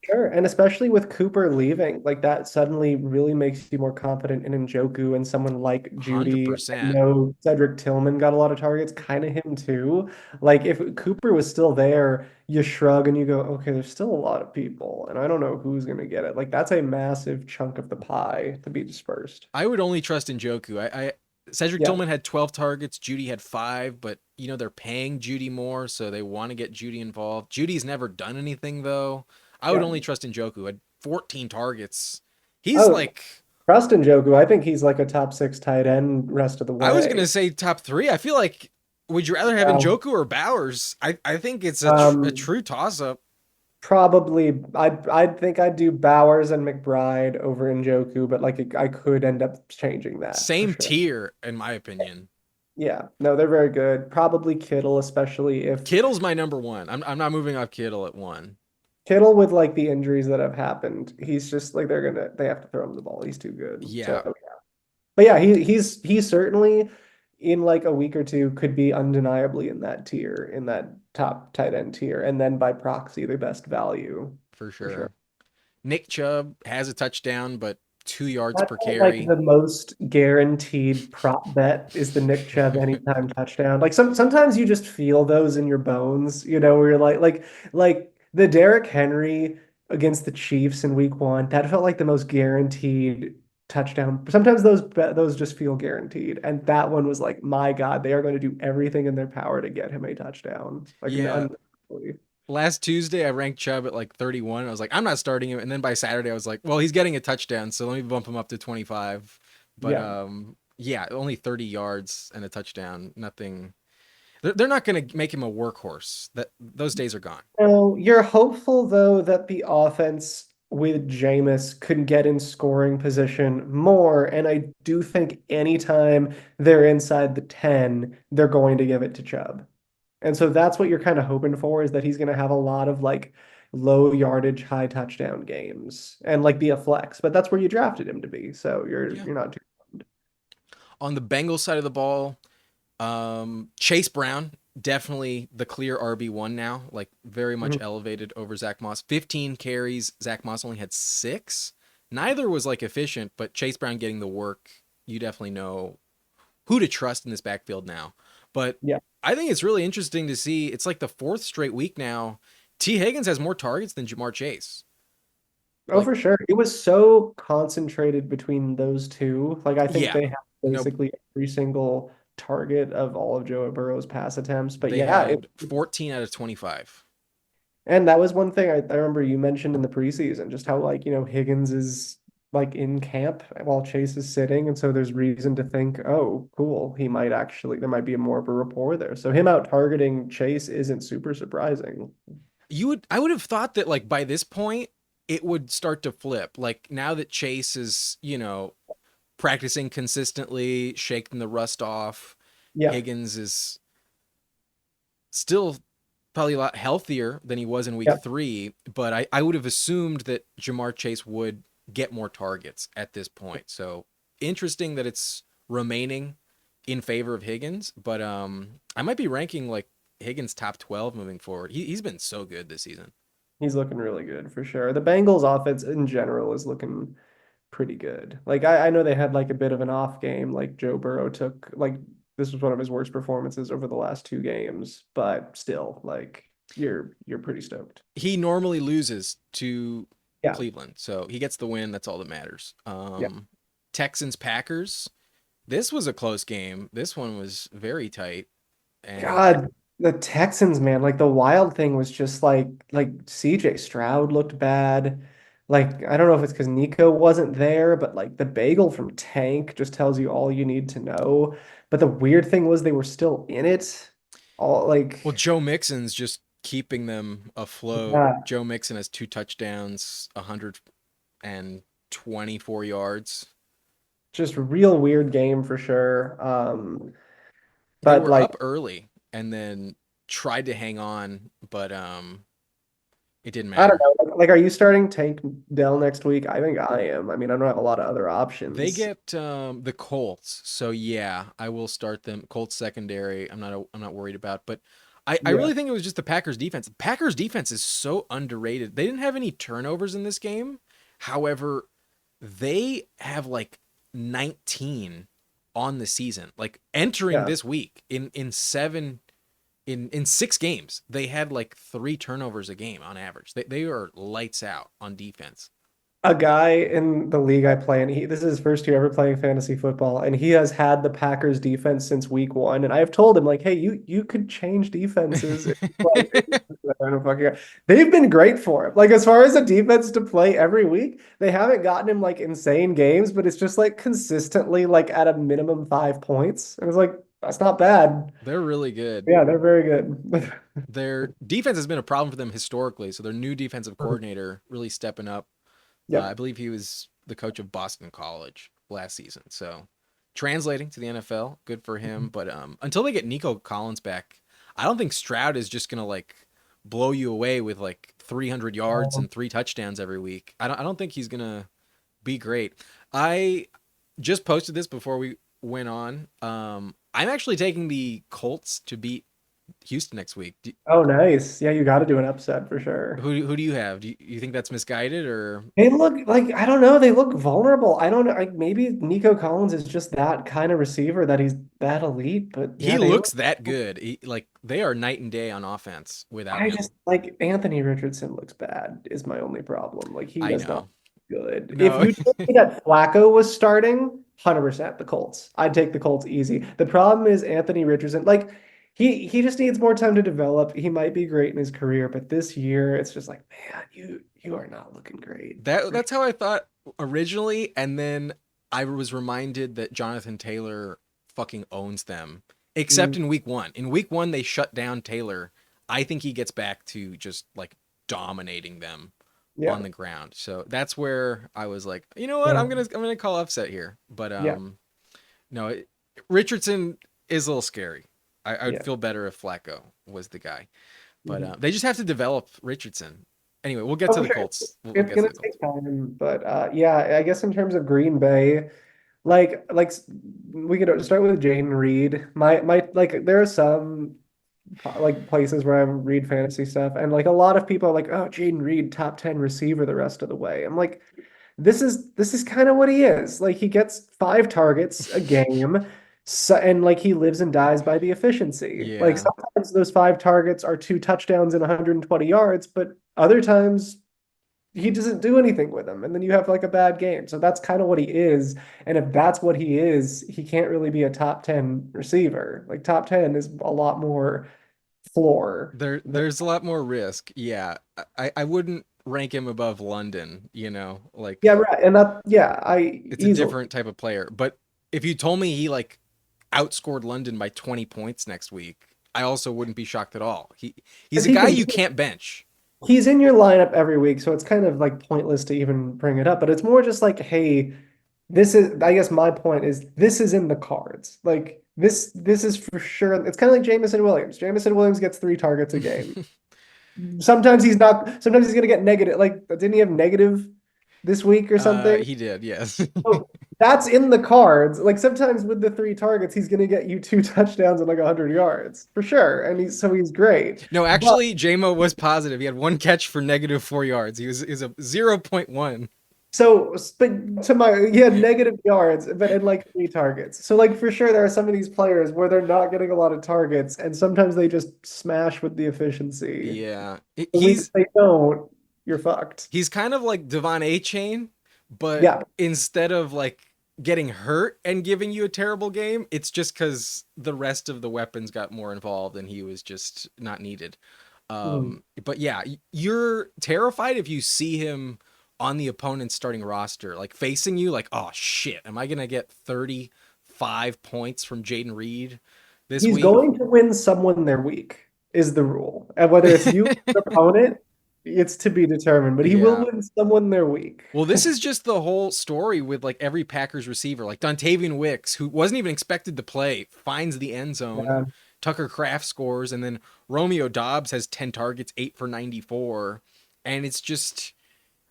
Sure, and especially with Cooper leaving, like that suddenly really makes you more confident in Njoku and someone like Judy. I 100%. know Cedric Tillman got a lot of targets, kind of him too. Like if Cooper was still there, you shrug and you go, okay, there's still a lot of people, and I don't know who's gonna get it. Like that's a massive chunk of the pie to be dispersed. I would only trust in Joku. I Cedric Yeah, Tillman had 12 targets, Judy had 5, but you know they're paying Judy more, so they want to get Judy involved. Judy's never done anything though. I would yeah. only trust in Joku. Had 14 targets. He's Oh, like, Preston Njoku, I think he's like a top six tight end rest of the I was way. gonna say top 3. I feel like, would you rather have Wow. Njoku or Bowers? I think it's a Um, true toss up. Probably, I'd think I'd do Bowers and McBride over Njoku, but like I could end up changing that for Same sure. tier in my opinion. Yeah, no, they're very good. Probably Kittle, especially if Kittle's my number one. I'm not moving off Kittle at 1. Kittle with like the injuries that have happened, he's just like they have to throw him the ball. He's too good. So, Yeah, but yeah, he's certainly in like a week or two could be undeniably in that tier, in that top tight end tier, and then by proxy the best value for for sure. sure. Nick Chubb has a touchdown, but 2 yards That's per like carry. the most guaranteed prop bet is the Nick Chubb anytime touchdown. Like sometimes you just feel those in your bones, where you're like the Derrick Henry against the Chiefs in week one, that felt like the most guaranteed touchdown. Sometimes those just feel guaranteed. And that one was like, my God, they are going to do everything in their power to get him a touchdown. Like an Yeah. unbelievably. Last Tuesday, I ranked Chubb at like 31. I was like, I'm not starting him. And then by Saturday, I was like, well, he's getting a touchdown, so let me bump him up to 25. But Yeah. yeah, only 30 yards and a touchdown. Nothing. They're not going to make him a workhorse. That those days are gone. So you're hopeful though that the offense with Jameis could get in scoring position more, and I do think anytime they're inside the 10, they're going to give it to Chubb. And so that's what you're kind of hoping for is that he's going to have a lot of like low yardage, high touchdown games and like be a flex, but that's where you drafted him to be. So you're Yeah. you're not too. On the Bengals side of the ball, Chase Brown, definitely the clear RB1 now, like very much Mhm. elevated over Zach Moss. 15 carries. Zach Moss only had 6. Neither was like efficient, but Chase Brown getting the work. You definitely know who to trust in this backfield now. But Yeah. I think it's really interesting to see. It's like the 4th straight week now. T. Higgins has more targets than Jamar Chase. Oh, Like, for sure. It was so concentrated between those two. Like, I think yeah, they have no, basically every single target of all of Joe Burrow's pass attempts. But they yeah, had 14 out of 25. and that was one thing I remember you mentioned in the preseason, just how, like, Higgins is like in camp while Chase is sitting. And so there's reason to think, oh, cool, there might be more of a rapport there. So him out targeting Chase isn't super surprising. I would have thought that like by this point it would start to flip. Like now that Chase is, practicing consistently, shaking the rust off, Yeah. Higgins is still probably a lot healthier than he was in week Yeah. 3, but I would have assumed that Jamar Chase would get more targets at this point. So interesting that it's remaining in favor of Higgins, but I might be ranking like Higgins top 12 moving forward. He's been so good this season. He's looking really good for sure. The Bengals offense in general is looking pretty good. Like I know they had like a bit of an off game. Like Joe Burrow took like this was one of his worst performances over the last two games, but still, like you're pretty stoked. He normally loses to Yeah, Cleveland, so he gets the win. That's all that matters. yeah. Texans Packers. This was a close game. This one was very tight, and God, the Texans, man, like the wild thing was just like CJ Stroud looked bad. Like I don't know if it's because Nico wasn't there, but like the bagel from Tank just tells you all you need to know. But the weird thing was they were still in it. All like well, Joe Mixon's just keeping them afloat. yeah, Joe Mixon has 2 touchdowns, 124 yards. just real weird game for sure. They But were like up early and then tried to hang on, but It didn't I don't matter. know. Like, are you starting Tank Dell next week? I think I am. I mean, I don't have a lot of other They options. get the Colts, so yeah, I will start them. Colts secondary, I'm not worried about, but I Yeah. really think it was just the Packers defense. Packers defense is so underrated. They didn't have any turnovers in this game. However, they have like 19 on the season. Like entering Yeah. this week in 6 games, they had like 3 turnovers a game on average. They are lights out on defense. A guy in the league I play in, this is his first year ever playing fantasy football, and he has had the Packers defense since week one. And I have told him, like, hey, you could change defenses. Like, I don't fucking know. They've been great for him. Like, as far as a defense to play every week, they haven't gotten him like insane games, but it's just like consistently like at a minimum 5 points. And it's like, that's not bad. They're really good. Yeah, they're very good. Their defense has been a problem for them historically, so their new defensive coordinator really stepping up. I Yep. believe he was the coach of Boston College last season, so translating to the NFL, good for him. But until they get Nico Collins back, I don't think Stroud is just gonna like blow you away with like 300 yards and 3 touchdowns every week. I don't think he's gonna be great. I just posted this before we went on. I'm actually taking the Colts to beat Houston next week. Oh, nice. Yeah, you got to do an upset for sure. Who do you have? You think that's misguided or They look like, I don't know, they look vulnerable. I don't know. Like maybe Nico Collins is just that kind of receiver that he's that elite, but he yeah, they looks look. that good? Like they are night and day on offense without I him. just like Anthony Richardson looks bad is my only problem. Like he I does not know. look good. If No, you told me that Flacco was starting, 100% the Colts. I'd take the Colts easy. The problem is Anthony Richardson. Like he just needs more time to develop. He might be great in his career, but this year it's just like, man, you are not looking great. that's how I thought originally, and then I was reminded that Jonathan Taylor fucking owns them. Except Mm, in week one. In week one, they shut down Taylor. I think he gets back to just like dominating them yeah. on the ground. So that's where I was like, you know what? Yeah. I'm gonna call upset here. But Yeah. no, Richardson is a little scary. I would Yeah. feel better if Flacco was the guy. But Mhm. they just have to develop Richardson. Anyway, we'll get Oh, to for the sure. Colts. We'll It's get to gonna the Colts. take time, but yeah, I guess in terms of Green Bay, we could start with Jaden Reed. My like there are some like places where I read fantasy stuff, and like a lot of people are like, oh, Jaden Reed, top 10 receiver the rest of the way. I'm like, this is kind of what he is. Like he gets 5 targets a game, so, and like he lives and dies by the efficiency. Like Yeah, sometimes those 5 targets are 2 touchdowns and 120 yards, but other times he doesn't do anything with them, and then you have like a bad game. So that's kind of what he is. And if that's what he is, he can't really be a top 10 receiver. Like top 10 is a lot more floor. there's a lot more risk. Yeah, I wouldn't rank him above London. Like Yeah, right. And that, yeah, I it's a easily. different type of player. But if you told me he like outscored London by 20 points next week, I also wouldn't be shocked at all. He's Because a he guy can you can't bench. he's in your lineup every week, so it's kind of like pointless to even bring it up. But it's more just like, hey, this is, I guess my point is this is in the cards. Like this is for sure. It's kind of like Jamison Williams. Jamison Williams gets 3 targets a game. Sometimes he's not, sometimes he's gonna get negative. Like, didn't he have negative this week or something? He did, yes. So that's in the cards. Like sometimes with the 3 targets, he's gonna get you 2 touchdowns and like 100 yards for sure. And he's great. No, But actually, JMO was positive. He had one catch for -4 yards. He was a 0.1. but to my, he had negative yards, but in like 3 targets. So like for sure there are some of these players where they're not getting a lot of targets, and sometimes they just smash with the efficiency. Yeah, The weeks they don't, you're fucked. he's kind of like Devon A. Chain, but Yeah. instead of like getting hurt and giving you a terrible game, it's just because the rest of the weapons got more involved and he was just not needed. Mm. But yeah, you're terrified if you see him on the opponent's starting roster, like facing you, like, oh shit, am I gonna get 35 points from Jaden Reed this He's week? going to win someone their week is the rule. And whether it's you or your opponent, it's to be determined, but he will Yeah. win someone their week. Well, this is just the whole story with like every Packers receiver, like Dontavian Wicks, who wasn't even expected to play, finds the end zone. Yeah. Tucker Kraft scores, and then Romeo Dobbs has 10 targets, 8 for 94. and it's just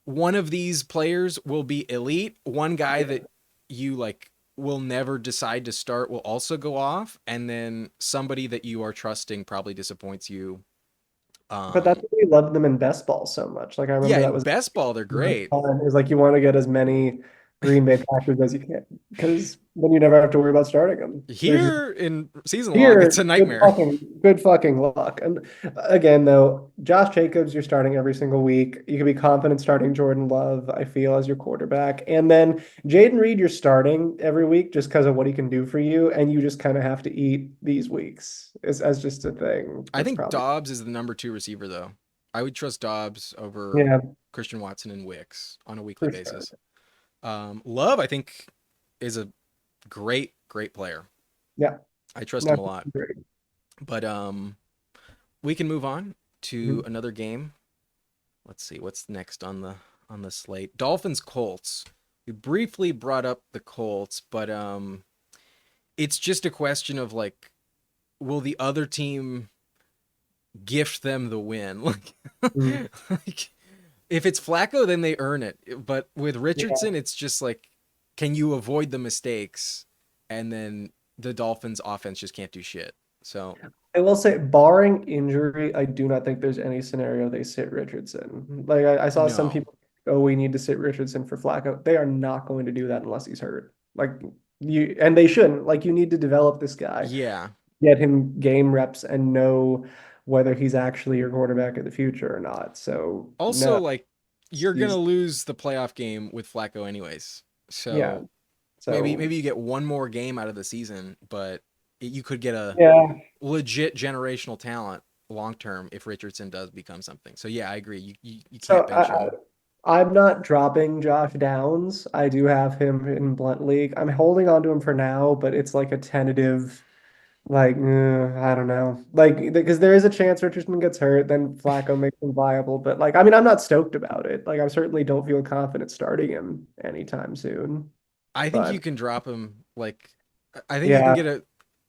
one of these players will be elite. One guy that you like will never decide to start will also go off, and then somebody that you are trusting probably disappoints you. But that's Um, why we loved them in best ball so much. Like I yeah, remember that in was best ball they're great. fun. It was like you want to get as many Green Bay Packers as you can because then you never have to worry about starting them. They're just Here in season long, it's a here, nightmare. good fucking luck. And again, though, Josh Jacobs, you're starting every single week. You can be confident starting Jordan Love, I feel, as your quarterback. And then Jaden Reed, you're starting every week just because of what he can do for you. And you just kind of have to eat these weeks as just a thing. I That's think probably, Dobbs is the number two receiver though. I would trust Dobbs over yeah, Christian Watson and Wicks on a weekly for sure. basis. Love, I think, is a great player. Yeah, I trust him a that's lot. great. But we can move on to Mhm. another game. Let's see what's next on the slate. Dolphins Colts. We briefly brought up the Colts, but it's just a question of like, will the other team gift them the win? Mhm. Like if it's Flacco, then they earn it. But with Yeah. Richardson, it's just like, can you avoid the mistakes? And then the Dolphins offense just can't do shit. So I will say, barring injury, I do not think there's any scenario they sit Richardson. Like I saw some no. people, oh, we need to sit Richardson for Flacco. They are not going to do that unless he's hurt. Like you, and they shouldn't. Like you need to develop this guy, Yeah. get him game reps, and know whether he's actually your quarterback in the future or not. So Also, no, like, you're gonna he's lose the playoff game with Flacco anyways. yeah. So maybe So you get one more game out of the season, but you could get a yeah, legit generational talent long term if Richardson does become something. So yeah, I agree. You so can't bench him. I'm not dropping Josh Downs. I do have him in Blunt League. I'm holding on to him for now, but it's like a tentative, like, I don't know. Like, because there is a chance Richardson gets hurt, then Flacco makes him viable. But, like, I mean, I'm not stoked about it. Like, I certainly don't feel confident starting him anytime soon. I think you But, can drop him. Like, I think you can yeah, get a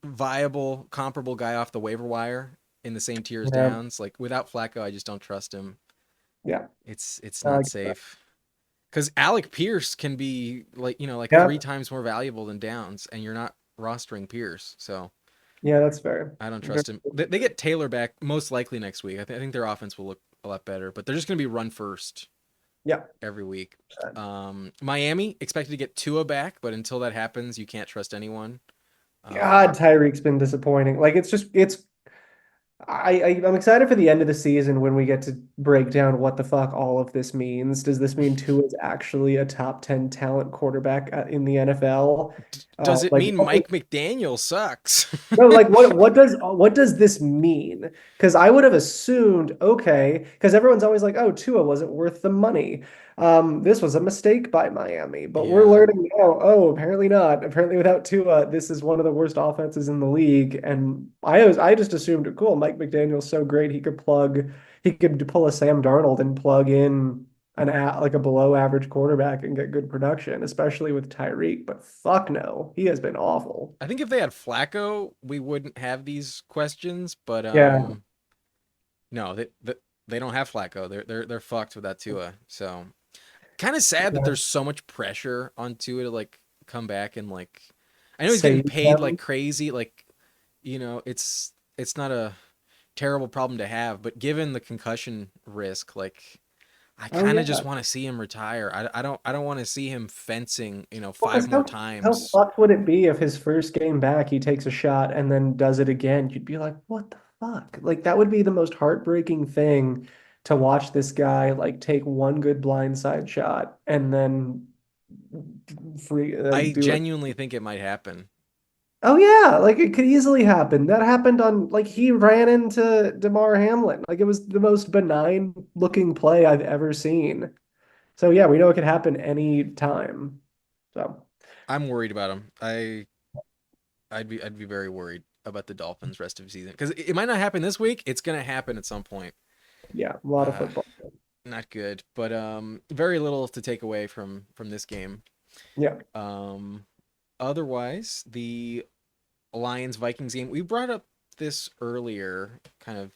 viable, comparable guy off the waiver wire in the same tier as yeah, Downs. Like without Flacco, I just don't trust him. yeah. It's I not like that. safe. Because Alec Pierce can be like Yeah, three times more valuable than Downs, and you're not rostering Pierce, so yeah, that's fair. I don't Very trust him. good. They get Taylor back most likely next week. I think their offense will look a lot better, but they're just going to be run first Yeah. every week. Miami expected to get Tua back, but until that happens, you can't trust anyone. God, Um, Tyreek's been disappointing. Like, it's I'm excited for the end of the season when we get to break down what the fuck all of this means. Does this mean Tua is actually a top 10 talent quarterback in the NFL? does it Like mean Mike McDaniel sucks? no, like what does this mean? Because I would have assumed, okay, because everyone's always like, oh, Tua wasn't worth the money. This was a mistake by Miami, but we're Yeah. learning now, oh, apparently not. Apparently, without Tua, this is one of the worst offenses in the league. And I just assumed, cool, Mike McDaniel's so great he could pull a Sam Darnold and plug in like a below average quarterback and get good production, especially with Tyreek. But fuck no, he has been awful. I think if they had Flacco, we wouldn't have these questions, but Yeah. no, they don't have Flacco. They're fucked without Tua. So kind of sad that there's so much pressure on Tua to like come back and like I know he's getting Save paid like them. crazy, like it's not a terrible problem to have, but given the concussion risk, like I Oh kind yeah. of just want to see him retire. I don't want to see him fencing, Well, five because more how times. fucked would it be if his first game back he takes a shot and then does it again? You'd be like, what the fuck? Like that would be the most heartbreaking thing to watch this guy like take one good blindside shot and then I do it. genuinely think it might happen. Oh yeah, like it could easily happen. That happened on like he ran into DeMar Hamlin. Like it was the most benign looking play I've ever seen. So yeah, we know it could happen any time. So I'm worried about him. I'd be very worried about the Dolphins rest of the season because it might not happen this week. It's gonna happen at some point. yeah, a lot of Uh, football. Not good, but very little to take away from this game. Yeah. Um, Otherwise, the Lions Vikings game we brought up this earlier, kind of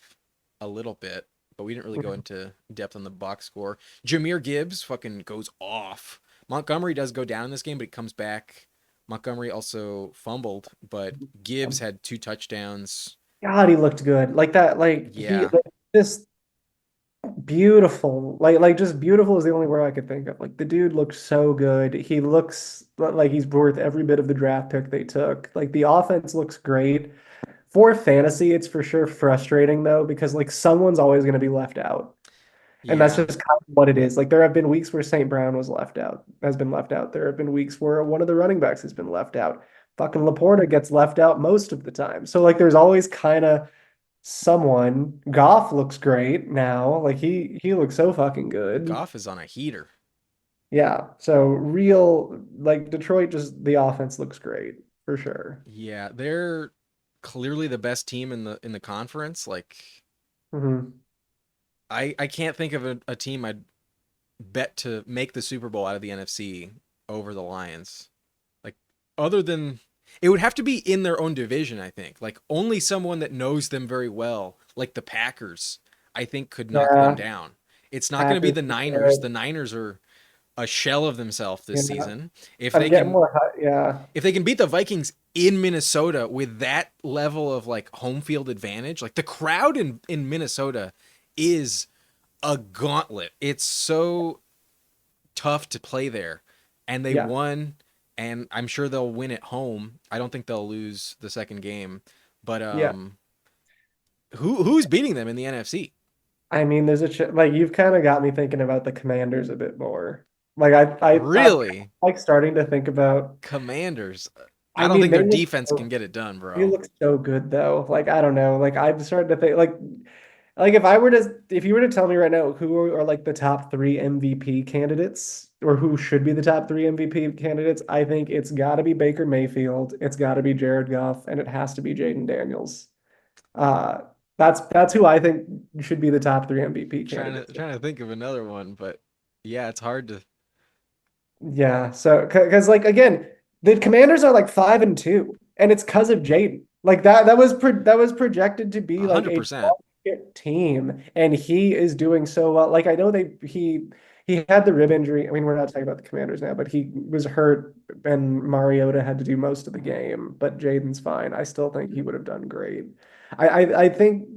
a little bit, but we didn't really go into depth on the box score. Jameer Gibbs fucking goes off. Montgomery does go down in this game, but he comes back. Montgomery also fumbled, but Gibbs had 2 touchdowns. God, he looked good. Like that, Yeah, like, just beautiful. Like just beautiful is the only word I could think of. Like the dude looks so good. He looks like he's worth every bit of the draft pick they took. Like the offense looks great. For fantasy, it's for sure frustrating though, because like someone's always going to be left out. And that's yeah, just kind of what it is. Like there have been weeks where St. Brown was left out, has been left out. There have been weeks where one of the running backs has been left out. Fucking Laporta gets left out most of the time. So like there's always kind of someone. Goff looks great now. Like he looks so fucking good. Goff is on a heater. Yeah. So real like Detroit just the offense looks great for sure. Yeah, they're clearly the best team in the conference. Like Hmm. I can't think of a team I'd bet to make the Super Bowl out of the NFC over the Lions. Like other than it would have to be in their own division, I think. Like only someone that knows them very well, like the Packers, I think could knock them Yeah. down. It's not going to be Packers the for Niners. sure. The Niners are a shell of themselves this Yeah. season. If I'm they getting can more hot. Yeah. if they can beat the Vikings in Minnesota with that level of like home field advantage, like the crowd in Minnesota is a gauntlet. It's so tough to play there. And they Yeah. won, and I'm sure they'll win at home. I don't think they'll lose the second game. But Yeah. who's beating them in the NFC? I mean, there's a ch like you've kind of got me thinking about the Commanders a bit more. Like I'm Really? like starting to think about. Commanders. I I don't mean, think their defense can get it done, they bro. look so good though. Like I don't know. Like I'm starting to think like if you were to tell me right now who are like the top three MVP candidates or who should be the top three MVP candidates, I think it's got to be Baker Mayfield, it's got to be Jared Goff, and it has to be Jaden Daniels. Uh, that's who I think should be the top three MVP candidates. Trying to think of another one, but yeah, it's hard to Yeah, so because like again, the Commanders are like 5-2, and it's because of Jaden. Like that was projected to be like a 100%. team, and he is doing so well. Like I know he had the rib injury. I mean, we're not talking about the Commanders now, but he was hurt, and Mariota had to do most of the game. But Jaden's fine. I still think he would have done great. I think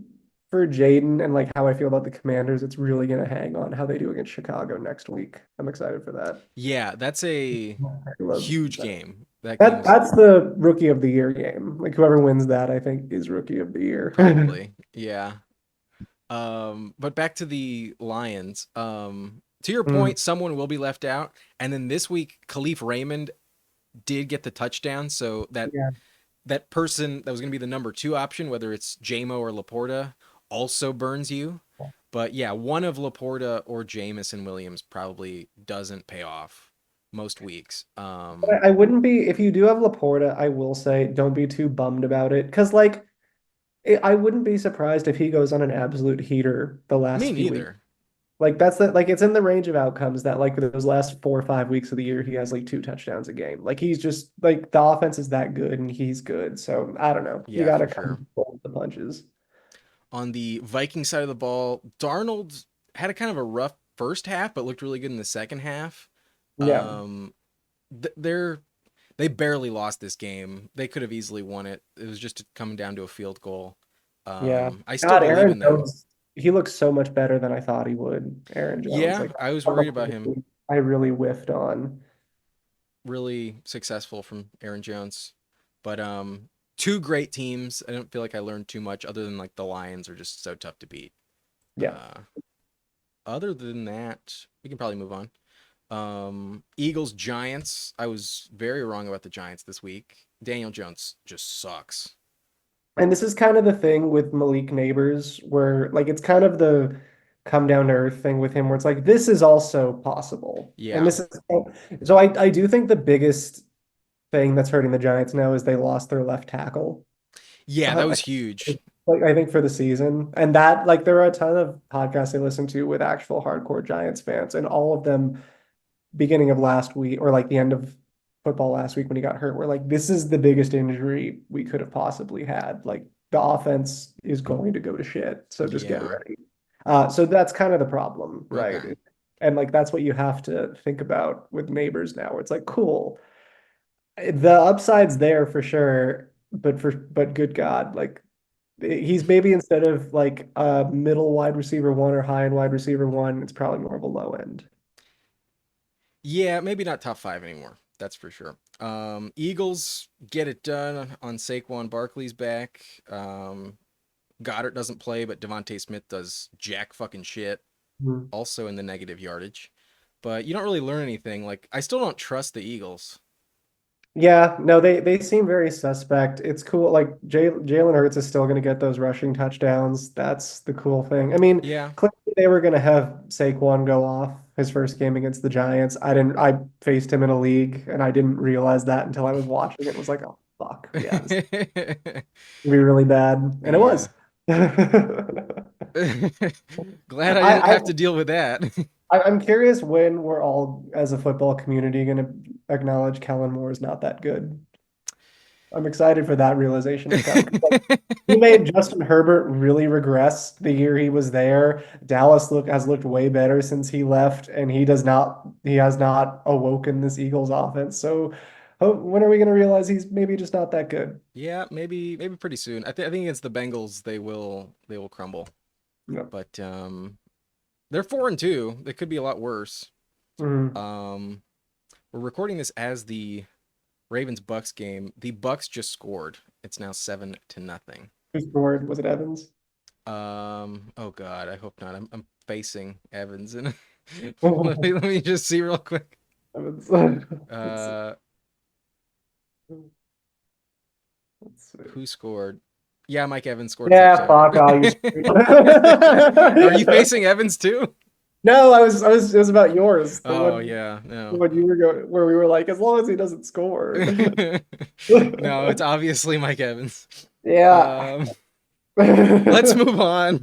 for Jaden and like how I feel about the Commanders, it's really gonna hang on how they do against Chicago next week. I'm excited for that. Yeah, that's a I love huge that. game. That That game's that's the rookie of the year game. Like whoever wins that, I think is rookie of the year. probably. Yeah. But back to the Lions. To your Mm, point, someone will be left out. And then this week, Khalif Raymond did get the touchdown. So yeah, that person that was going to be the number 2 option, whether it's JMO or Laporta, also burns you. But yeah, one of Laporta or Jamison Williams probably doesn't pay off most weeks. but I wouldn't be if you do have Laporta. I will say don't be too bummed about it because like I wouldn't be surprised if he goes on an absolute heater the Me last few weeks. neither. Like that's the like it's in the range of outcomes that like those last 4 or 5 weeks of the year he has like 2 touchdowns a game. Like he's just like the offense is that good and he's good. So I don't know. You Yeah, got to for come sure. with the punches. On the Viking side of the ball, Darnold had a kind of a rough first half, but looked really good in the second half. Yeah. Um, they're they barely lost this game. They could have easily won it. It was just coming down to a field goal. Yeah. I still God, believe Aaron in them. Jones, he looks so much better than I thought he would. Aaron Jones, Yeah, like I was on the worried about him. play, I really whiffed on. Really successful from Aaron Jones, but two great teams. I don't feel like I learned too much other than like the Lions are just so tough to beat. Yeah. Uh, Other than that, we can probably move on. Eagles Giants. I was very wrong about the Giants this week. Daniel Jones just sucks. And this is kind of the thing with Malik Neighbors, where like it's kind of the come down to earth thing with him, where it's like this is also possible. And Yeah, this is so I do think the biggest thing that's hurting the Giants now is they lost their left tackle. yeah, that Uh, was huge. like I think for the season, and that like there are a ton of podcasts I listen to with actual hardcore Giants fans, and all of them beginning of last week or like the end of football last week when he got hurt, we're like, this is the biggest injury we could have possibly had. Like the offense is going to go to shit, so just get Yeah, ready. So that's kind of the problem, right? Okay. And like that's what you have to think about with neighbors now. It's like, cool, the upside's there for sure, but good God, like he's maybe instead of like a middle wide receiver one or high end wide receiver one, it's probably more of a low end. Yeah, maybe not top five anymore. That's for sure. Eagles get it done on Saquon Barkley's back. Goddard doesn't play, but Devontae Smith does jack fucking shit. Mhm. Also in the negative yardage. But you don't really learn anything. Like, I still don't trust the Eagles. Yeah, no, they seem very suspect. It's cool. Like Jalen Hurts is still going to get those rushing touchdowns. That's the cool thing. I mean, Yeah. clearly they were going to have Saquon go off his first game against the Giants. I didn't. I faced him in a league, and I didn't realize that until I was watching it. It was like, oh fuck, yeah, this is gonna be really bad, and it Yeah. was. Glad I didn't I, have to deal with that. I'm curious when we're all, as a football community, going to acknowledge Kellen Moore is not that good. I'm excited for that realization to come. 'Cause, like, he made Justin Herbert really regress the year he was there. Dallas has looked way better since he left, and he has not awoken this Eagles offense. So when are we going to realize he's maybe just not that good? Yeah, maybe pretty soon. I think against the Bengals they will crumble. Yep. But they're 4-2. They could be a lot worse. Mhm. Um we're recording this as the Ravens Bucks game. The Bucks just scored. It's now 7-0. Who scored? Was it Evans? Oh God, I hope not. I'm facing Evans and let me just see real quick. Evans. Uh Let's see. who scored? Yeah, Mike Evans scored a Yeah, touchdown. fuck. Oh, you screwed. Are you facing Evans too? No, it was about yours. The Oh one yeah, no. when you were going, where we were like, as long as he doesn't score. No, it's obviously Mike Evans. Yeah. Um, let's move on.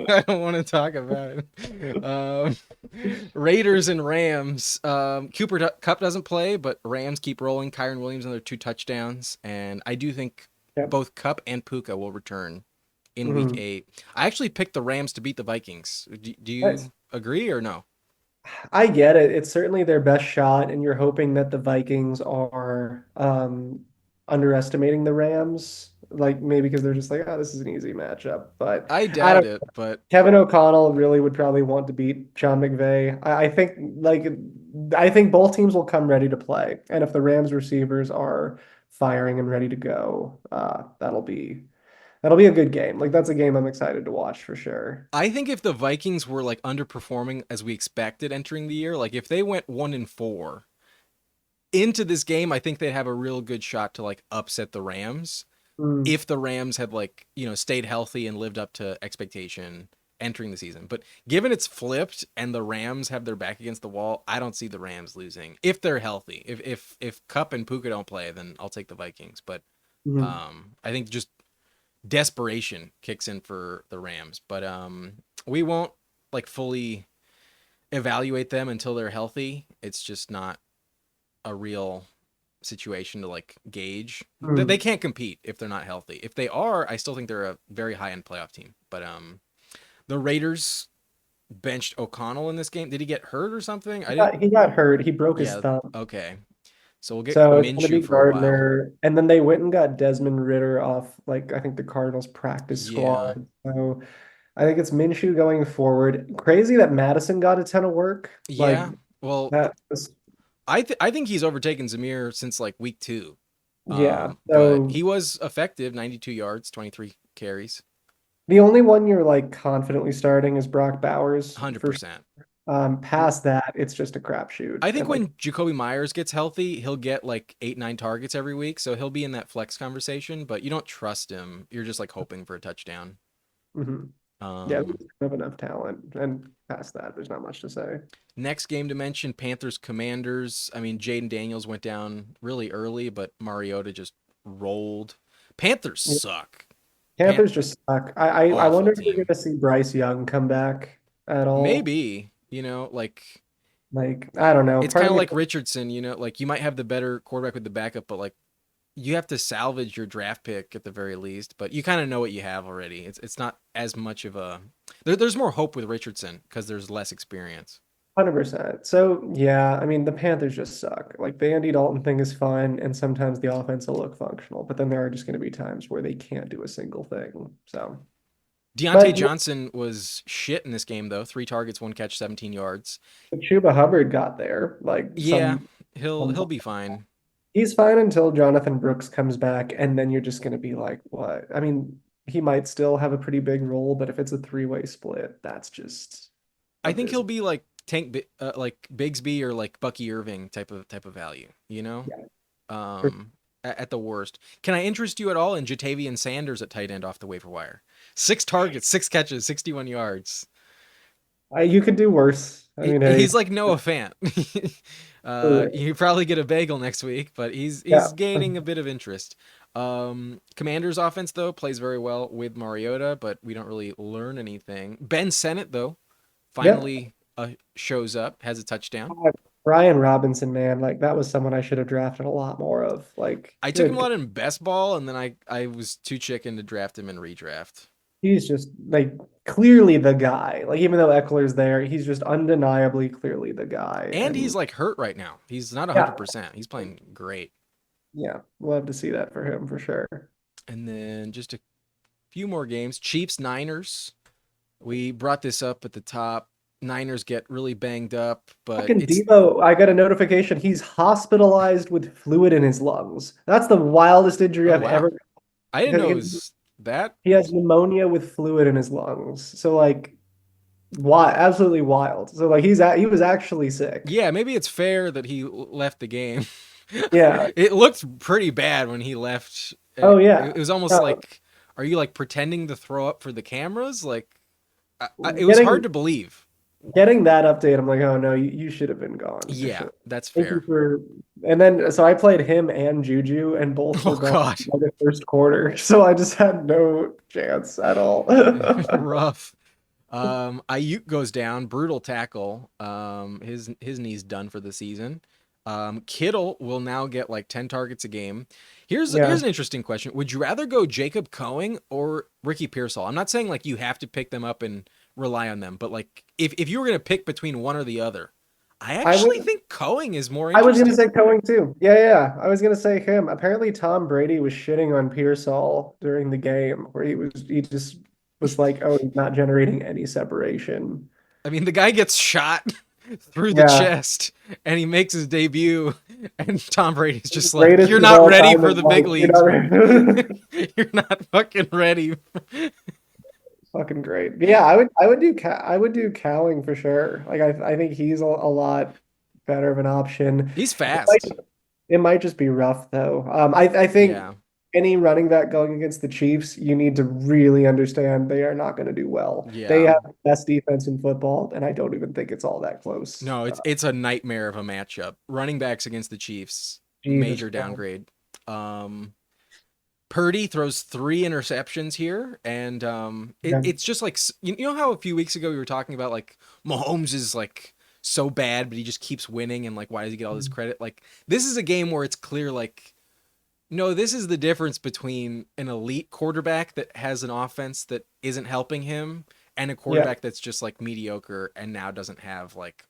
I don't want to talk about it. Raiders and Rams. Cooper Cup doesn't play, but Rams keep rolling. Kyron Williams another 2 touchdowns, and I do think Yep. both Cup and Puka will return in Week Mhm. 8. I actually picked the Rams to beat the Vikings. Do Nice. you agree or no? I get it. It's certainly their best shot, and you're hoping that the Vikings are underestimating the Rams, like maybe because they're just like, oh, this is an easy matchup. But I I doubt don't. it, but Kevin O'Connell really would probably want to beat Sean McVay. I think both teams will come ready to play, and if the Rams receivers are firing and ready to go, that'll be a good game. Like that's a game I'm excited to watch for sure. I think if the Vikings were like underperforming as we expected entering the year, like if they went 1-4 into this game, I think they'd have a real good shot to like upset the Rams Mm, if the Rams had like, stayed healthy and lived up to expectation entering the season. But given it's flipped and the Rams have their back against the wall, I don't see the Rams losing if they're healthy. If Cup and Puka don't play, then I'll take the Vikings. But mhm. I think just desperation kicks in for the Rams. But we won't like fully evaluate them until they're healthy. It's just not a real situation to like gauge. They Mm. can't compete if they're not healthy. If they are, I still think they're a very high end playoff team. But the Raiders benched O'Connell in this game. Did he get hurt or something? I didn't. He got hurt. He broke his Yeah. thumb. Okay. So we'll get So it's going to Minshew be for a while. Gardner. And then they went and got Desmond Ritter off, like, I think the Cardinals practice Yeah. squad. So I think it's Minshew going forward. Crazy that Madison got a ton of work. Like, Yeah. Well, that was, I think he's overtaken Zamir since like week 2. yeah. But So he was effective, 92 yards, 23 carries, the only one you're like confidently starting is Brock Bowers. For 100%. past that, it's just a crapshoot. I think And like, when Jacoby Myers gets healthy, he'll get like 8, 9 targets every week. So he'll be in that flex conversation, but you don't trust him. You're just like hoping for a touchdown. mhm. Yeah, we Um, just don't have enough talent. And past that, there's not much to say. Next game to mention Panthers Commanders. I mean, Jaden Daniels went down really early, but Mariota just rolled. Panthers suck. Pan Panthers just suck. I Awful wonder if we're going team. to see Bryce Young come back at all. Maybe, like Like, I don't know. it's Part kind of of me, like Richardson, like you might have the better quarterback with the backup, but like you have to salvage your draft pick at the very least, but you kind of know what you have already. It's not as much of a there's more hope with Richardson because there's less experience. 100%. So yeah, I mean the Panthers just suck. Like the Andy Dalton thing is fun, and sometimes the offense will look functional, but then there are just going to be times where they can't do a single thing. So, Deontay but Johnson was shit in this game though. 3 targets, 1 catch, 17 yards. Chuba Hubbard got there. Like Yeah, some he'll be fine. he's fine until Jonathan Brooks comes back, and then you're just going to be like, what? I mean, he might still have a pretty big role, but if it's a three-way split, that's just I think he'll abysmal. be like like Bigsby or like Bucky Irving type of value, you know? Yeah. Um at the worst. Can I interest you at all in Jatavian Sanders at tight end off the waiver wire? 6 targets, 6 catches, 61 yards. You could do worse. I mean, hey, He's like Noah Fant. You probably get a bagel next week, but yeah, he's gaining a bit of interest. Commanders offense though plays very well with Mariota, but we don't really learn anything. Ben Sennett though yep. finally shows up, has a touchdown. Brian Robinson, man, like that was someone I should have drafted a lot more of. Like, I took him a good. lot in best ball, and then I was too chicken to draft him in redraft. He's just like clearly the guy. Like, even though Eckler's there, he's just undeniably clearly the guy. And he's And like hurt right now. He's not yeah, 100%. He's playing great. yeah, love to see that for him for sure. And then just a few more games. Chiefs Niners. We brought this up at the top. Niners get really banged up, but Fucking it's Devo, I got a notification. He's hospitalized with fluid in his lungs. That's the wildest injury oh I've wow. ever. I didn't know it was that. He has pneumonia with fluid in his lungs. So like, why? Absolutely wild. So like, he was actually sick. Yeah, maybe it's fair that he left the game. Yeah. It looked pretty bad when he left. Oh It yeah. was almost No, like, are you like pretending to throw up for the cameras? Like, it was hard getting to believe. getting that update, I'm like, oh no, you should have been gone for Yeah, sure. that's Thank you fair. for. And then so I played him and Juju, and both were Oh gone God, by the first quarter. So I just had no chance at all. rough. Ayuk goes down, brutal tackle. His knee's done for the season. Kittle will now get like 10 targets a game. Yeah. Here's an interesting question. Would you rather go Jacob Coing or Ricky Pearsall? I'm not saying like you have to pick them up and rely on them, but like if you were gonna pick between one or the other, I I actually would think Coing is more I was gonna interesting. say Cohen too. Yeah, yeah. I was gonna say him. Apparently Tom Brady was shitting on Pearsall during the game where he just was like, oh, he's not generating any separation. I mean, the guy gets shot through the Yeah. chest and he makes his debut, and Tom Brady's just like, Greatest "You're of not all ready time for is the like, big you leagues. know, You're not fucking ready." fucking great. Yeah, I would do Cowing for sure. Like I think he's a lot better of an option. He's It might, fast. it might just be rough though. I think Yeah. any running back going against the Chiefs, you need to really understand they are not going to do well. They Yeah. have the best defense in football, and I don't even think it's all that close. No, it's a nightmare of a matchup. Running backs against the Chiefs, Jesus major Christ. downgrade. Purdy throws 3 interceptions here, and Yeah. it's just like you know how a few weeks ago we were talking about like Mahomes is like so bad, but he just keeps winning, and like why does he get all this credit? Like this is a game where it's clear like no, this is the difference between an elite quarterback that has an offense that isn't helping him and a Yeah. quarterback that's just like mediocre and now doesn't have like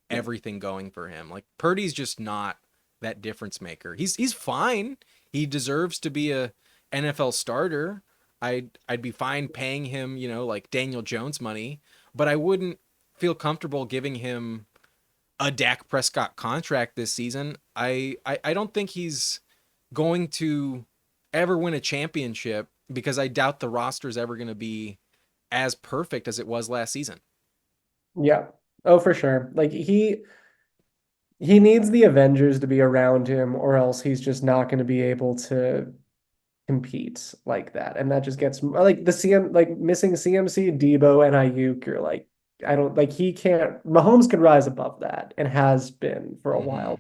Yeah. everything going for him. Like Purdy's just not that difference maker. He's fine. He deserves to be a NFL starter. I'd be fine paying him, like Daniel Jones money, but I wouldn't feel comfortable giving him a Dak Prescott contract this season. I don't think he's going to ever win a championship because I doubt the roster is ever going to be as perfect as it was last season. Yeah. Oh, for sure. Like he needs the Avengers to be around him, or else he's just not going to be able to compete like that. And that just gets like the CM like missing CMC, Debo, and Ayuk. You're like, I don't like he can't. Mahomes could rise above that and has been for a Mm-hmm. while.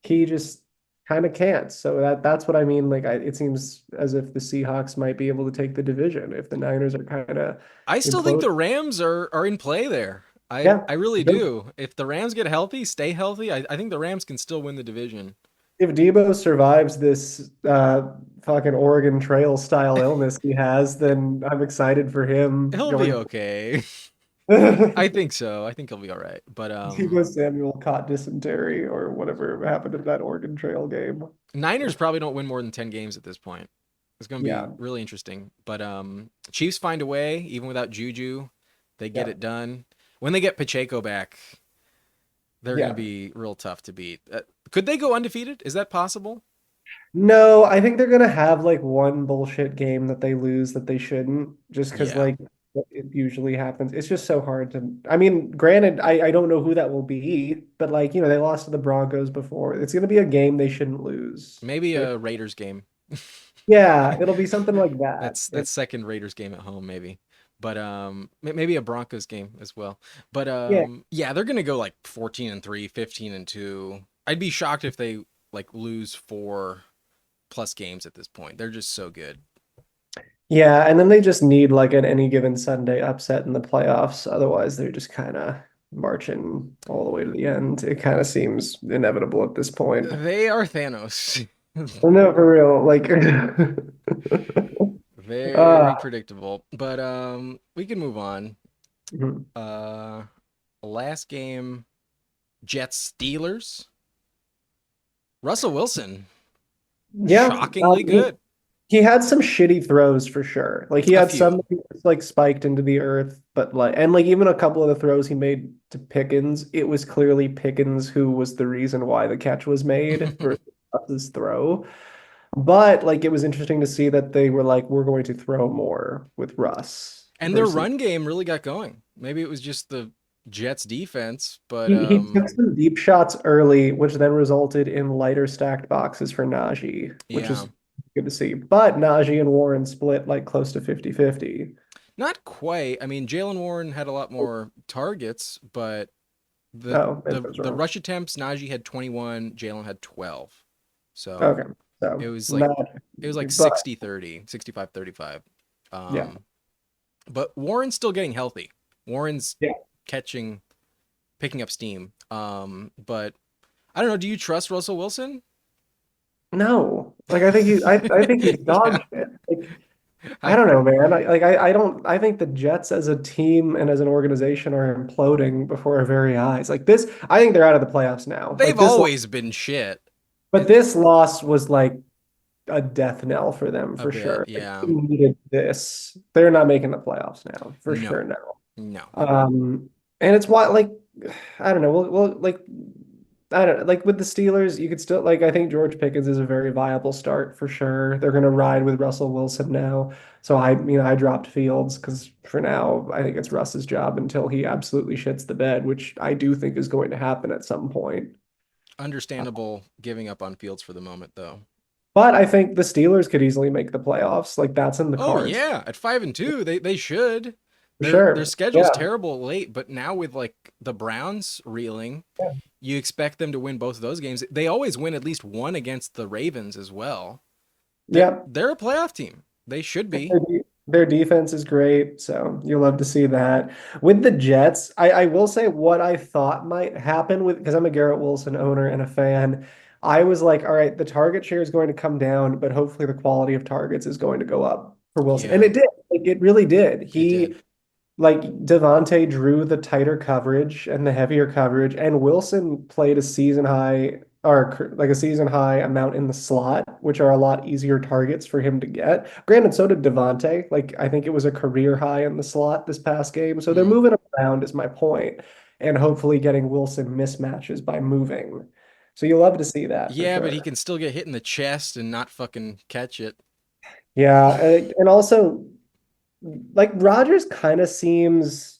He just kind of can't. So that's what I mean. Like it seems as if the Seahawks might be able to take the division if the Niners are kind of I still think imploding. the Rams are in play there. I Yeah. really do. If the Rams get healthy, stay healthy, I think the Rams can still win the division. if Debo survives this fucking Oregon Trail style illness he has, then I'm excited for him He'll be going. okay. I think so. I think he'll be all right. But Debo Samuel caught dysentery or whatever happened in that Oregon Trail game. Niners probably don't win more than 10 games at this point. It's going to be Yeah, really interesting. But Chiefs find a way, even without Juju. They get yeah, it done. When they get Pacheco back, they're going to yeah. be real tough to beat. Could they go undefeated? Is that possible? No, I think they're gonna have like one bullshit game that they lose that they shouldn't, just because Yeah. like it usually happens. It's just so hard to. I mean, granted, I don't know who that will be, but like they lost to the Broncos before. It's gonna be a game they shouldn't lose. Maybe a Raiders game. Yeah, it'll be something like that. That's second Raiders game at home maybe. But maybe a Broncos game as well. But Yeah, yeah, they're going to go like 14-3, 15-2. I'd be shocked if they like lose 4 plus games at this point. They're just so good. yeah, and then they just need like an any given Sunday upset in the playoffs. Otherwise, they're just kind of marching all the way to the end. It kind of seems inevitable at this point. They are Thanos. Well, no, for real. Like, Very uh, predictable. But we can move on. mhm. Uh last game, Jets Steelers. Russell Wilson, Yeah, shockingly he, good. he had some shitty throws for sure. Like he A had some few. that was, like spiked into the earth, but like and like even a couple of the throws he made to Pickens, it was clearly Pickens who was the reason why the catch was made for Russ's throw. But like it was interesting to see that they were like, we're going to throw more with Russ And their versus run game really got going. Maybe it was just the Jets defense, but he took some deep shots early, which then resulted in lighter stacked boxes for Najee, which yeah. is good to see. But Najee and Warren split like close to 50-50. Not quite. I mean, Jalen Warren had a lot more targets, but the Oh, maybe the I was the wrong. rush attempts, Najee had 21, Jalen had 12. So Okay. it So was like not, it was like but 60-30, 65-35. yeah. But Warren's still getting healthy. Warren's Yeah. catching picking up steam. But I don't know, do you trust Russell Wilson? No. Like I think he's Yeah. dog shit. Like I I don't know, man. I don't I think the Jets as a team and as an organization are imploding before our very eyes. Like this, I think they're out of the playoffs now. they've always been shit. But It, this loss was like a death knell for them a for bit, sure. Like, yeah. they needed this. They're not making the playoffs now, for No. sure now. No. And it's why like I don't know. Well, like I don't know. Like with the Steelers, you could still like I think George Pickens is a very viable start for sure. They're gonna ride with Russell Wilson now. So I dropped Fields because for now I think it's Russ's job until he absolutely shits the bed, which I do think is going to happen at some point. Understandable giving up on Fields for the moment though. But I think the Steelers could easily make the playoffs. Like that's in the Oh cards yeah, at 5-2, they should. for Their sure. schedule's Yeah. terrible late, but now with like the Browns reeling, Yeah. you expect them to win both of those games. They always win at least one against the Ravens as well. Yeah. They're a playoff team. They should be. Their defense is great, so you'll love to see that. With the Jets, I will say what I thought might happen with because I'm a Garrett Wilson owner and a fan. I was like, all right, the target share is going to come down, but hopefully the quality of targets is going to go up for Wilson. And Yeah, it did. Like it really did. it did. He like Devontae drew the tighter coverage and the heavier coverage, and Wilson played a season high or like a season high amount in the slot, which are a lot easier targets for him to get. Granted, so did Devontae. Like I think it was a career high in the slot this past game. So they're Mm. moving around is my point, and hopefully getting Wilson mismatches by moving. So you'll love to see that for Yeah, but he sure. can still get hit in the chest and not fucking catch it. Yeah, and also like Rogers kind of seems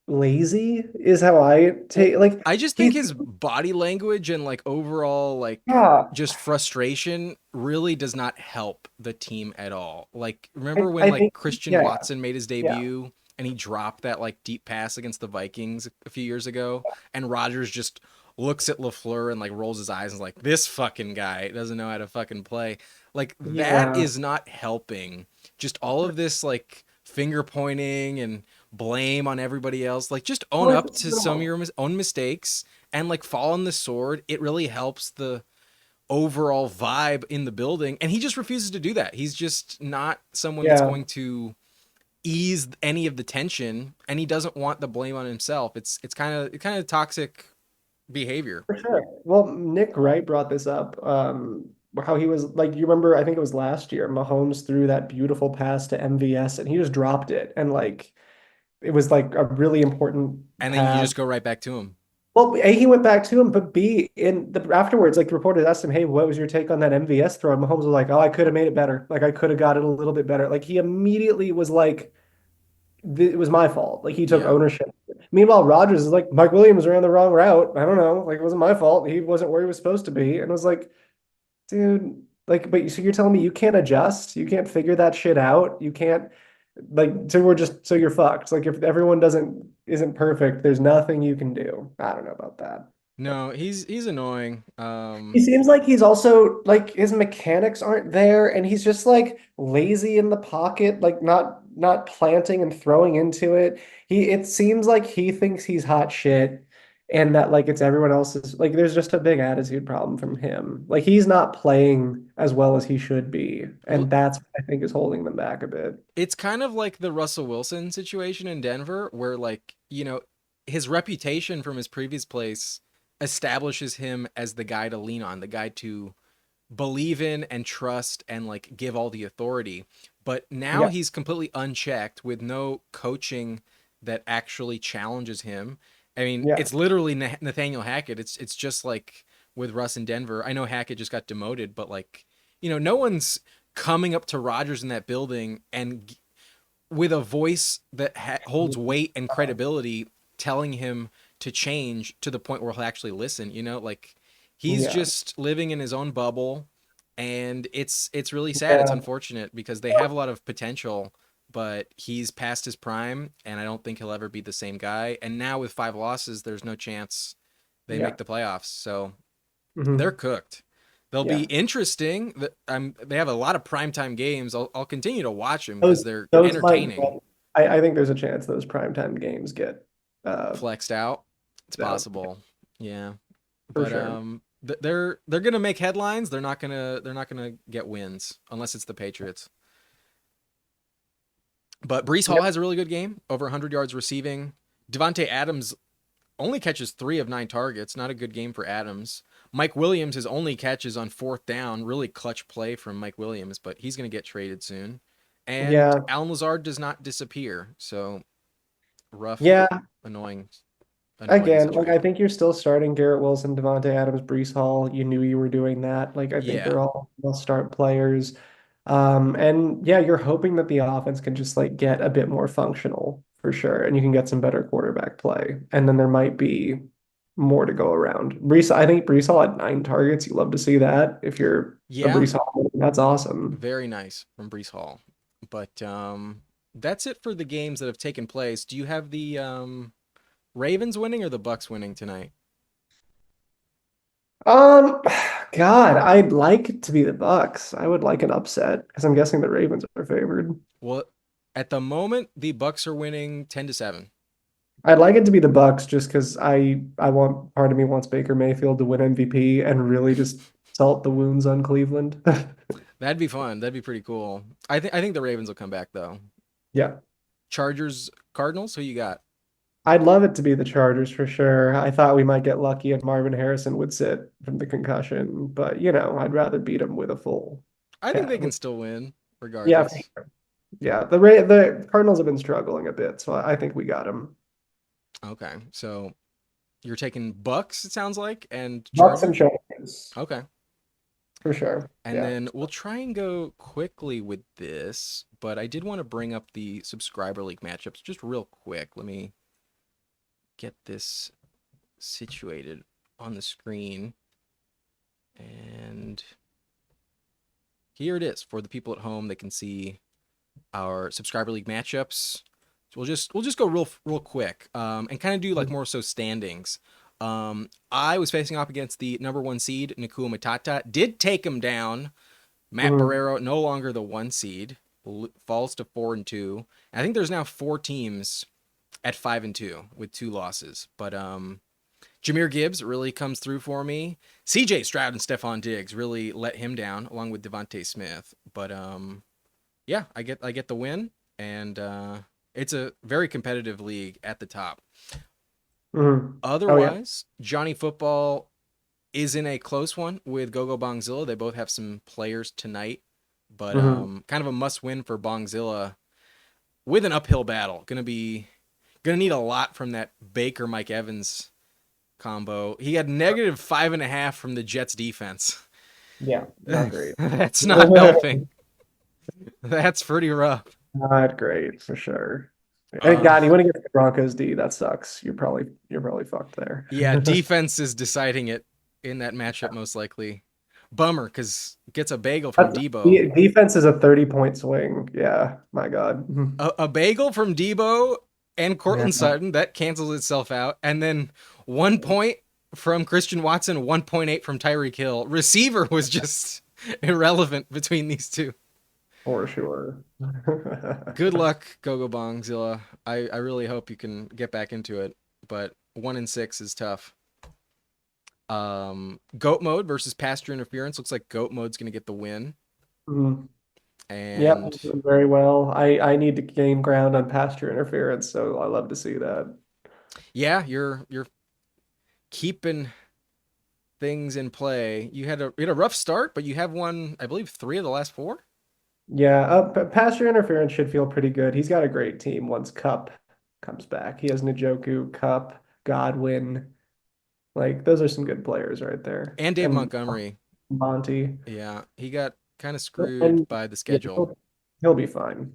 lazy is how I Well, take like I just think he's his body language and like overall like yeah just frustration really does not help the team at all. Like remember when I like think Christian yeah Watson made his yeah debut and he dropped that like deep pass against the Vikings a few years ago and Rodgers just looks at LaFleur and like rolls his eyes and is like this fucking guy doesn't know how to fucking play. Like that yeah is not helping. Just all of this like finger pointing and blame on everybody else. Like just own like up to some of no your own mistakes and like fall on the sword. It really helps the overall vibe in the building, and he just refuses to do that. He's just not someone that's Yeah, going to ease any of the tension, and he doesn't want the blame on himself. It's kind of toxic behavior. for sure. Well, Nick Wright brought this up. How he was like, you remember, I think it was last year, Mahomes threw that beautiful pass to MVS and he just dropped it. And like, it was like a really important And then you pass. just go right back to him. Well, A, he went back to him, but B, in the afterwards, like the reporter asked him, "Hey, what was your take on that MVS throw?" And Mahomes was like, "Oh, I could have made it better. Like I could have got it a little bit better." Like he immediately was like, "It was my fault." Like he took Yeah. ownership. Meanwhile, Rodgers is like, "Mike Williams ran the wrong route. I don't know. Like it wasn't my fault. He wasn't where he was supposed to be." And it was like, dude, like, but so you're telling me you can't adjust? You can't figure that shit out? You can't like so we're just so you're fucked. Like if everyone doesn't isn't perfect, there's nothing you can do. I don't know about that. No, he's annoying. He seems like he's also like his mechanics aren't there and he's just like lazy in the pocket, like not planting and throwing into it. It seems like he thinks he's hot shit and that like it's everyone else's like there's just a big attitude problem from him. Like he's not playing as well as he should be, Well, and that's what I think is holding them back a bit. it's kind of like the Russell Wilson situation in Denver, where like his reputation from his previous place establishes him as the guy to lean on, the guy to believe in and trust and like give all the authority. But now Yeah, he's completely unchecked with no coaching that actually challenges him. I mean, yeah, it's literally Nathaniel Hackett. It's just like with Russ in Denver. I know Hackett just got demoted, but like, no one's coming up to Rodgers in that building and with a voice that holds weight and credibility telling him to change to the point where he'll actually listen, like he's yeah, just living in his own bubble, and it's really sad. It's yeah, unfortunate because they have a lot of potential, but he's past his prime and I don't think he'll ever be the same guy. And now with 5 losses, there's no chance they make yeah. the playoffs. So they're Hmm. cooked. They'll be Yeah. interesting. They have a lot of primetime games. I'll continue to watch them because Those they're those might entertaining. I think there's a chance those primetime games get uh Flexed out. It's out possible. Yeah. for But sure. they're going to make headlines. They're not going to get wins unless it's the Patriots. But Brees Hall Yep. has a really good game, over 100 yards receiving. Devontae Adams only catches 3 of 9 targets. Not a good game for Adams. Mike Williams, his only catches on fourth down. Really clutch play from Mike Williams, but he's going to get traded soon. And Yeah. Alan Lazard does not disappear. So rough, Yeah. annoying, annoying Again, like I situation. think you're still starting Garrett Wilson, Devontae Adams, Breece Hall. You knew you were doing that. Like I think Yeah. they're all start players. And yeah, you're hoping that the offense can just like get a bit more functional for sure, and you can get some better quarterback play. And then there might be more to go around. I think Breece Hall had 9 targets. You love to see that. If you're a Yeah. Breece Hall, that's awesome. Very nice from Brees Hall. But that's it for the games that have taken place. Do you have the Ravens winning or the Bucs winning tonight? Um, God, I'd like it to be the Bucks. I would like an upset because I'm guessing the Ravens are favored. Well, at the moment, the Bucs are winning 10-7. I'd like it to be the Bucks just because I want part of me wants Baker Mayfield to win MVP and really just salt the wounds on Cleveland. That'd be fun. That'd be pretty cool. I think the Ravens will come back though. Yeah, Chargers, Cardinals. Who you got? I'd love it to be the Chargers for sure. I thought we might get lucky and Marvin Harrison would sit from the concussion, but I'd rather beat him with a full I think cat. they can still win Yeah, regardless. yeah. The Cardinals have been struggling a bit, so I think we got him. Okay, so you're taking Bucks. It sounds like, and Bucks and Chargers. Chargers Okay. for sure. And Yeah. then we'll try and go quickly with this, but I did want to bring up the subscriber league matchups just real quick. Let me get this situated on the screen. And here it is for the people at home. They can see our subscriber league matchups. So we'll just go real quick and kind of do like more so standings. I was facing off against the number 1 seed Nakua Matata. Did take him down. Matt Mhm. Barrero no longer the 1 seed, falls to 4-2. I think there's now 4 teams at 5-2 with 2 losses. But Jahmyr Gibbs really comes through for me. CJ Stroud and Stephon Diggs really let him down, along with Devontae Smith. But yeah, I get the win, and it's a very competitive league at the top. Mhm. Oh yeah. Otherwise, Johnny Football is in a close one with Gogo Bongzilla. They both have some players tonight, but Hmm. kind of a must win for Bongzilla with an uphill battle. Gonna need a lot from that Baker Mike Evans combo. He had negative 5.5 from the Jets defense. Yeah, not great. That's not helping. That's pretty rough. Not great for sure. And Uh, God, you want to get the Broncos D, that sucks. You're probably fucked there. yeah, defense is deciding it in that matchup most likely. Bummer because gets a bagel from That's, Debo. defense is a 30-point swing. Yeah, my God. A bagel from Debo and Yeah. Cortland Sutton that cancels itself out, and then 1 point from Christian Watson, 1.8 from Tyreek Hill. Receiver was just irrelevant between these two. For sure. Good luck, Gogo Bongzilla. I really hope you can get back into it, but 1-6 is tough. Goat mode versus pasture interference. Looks like goat mode's gonna get the win. Mhm. Yep, I'm And doing very well. I need to gain ground on pasture interference, so I love to see that. yeah, you're keeping things in play. You had a rough start, but you have won, I believe, 3 of the last 4. Yeah, pasture interference should feel pretty good. He's got a great team once Cup comes back. He has Njoku, Cup, Godwin. Like those are some good players right there. And Dave And Montgomery. Monty. Yeah, he got kind of screwed And by the yeah, schedule. he'll be fine.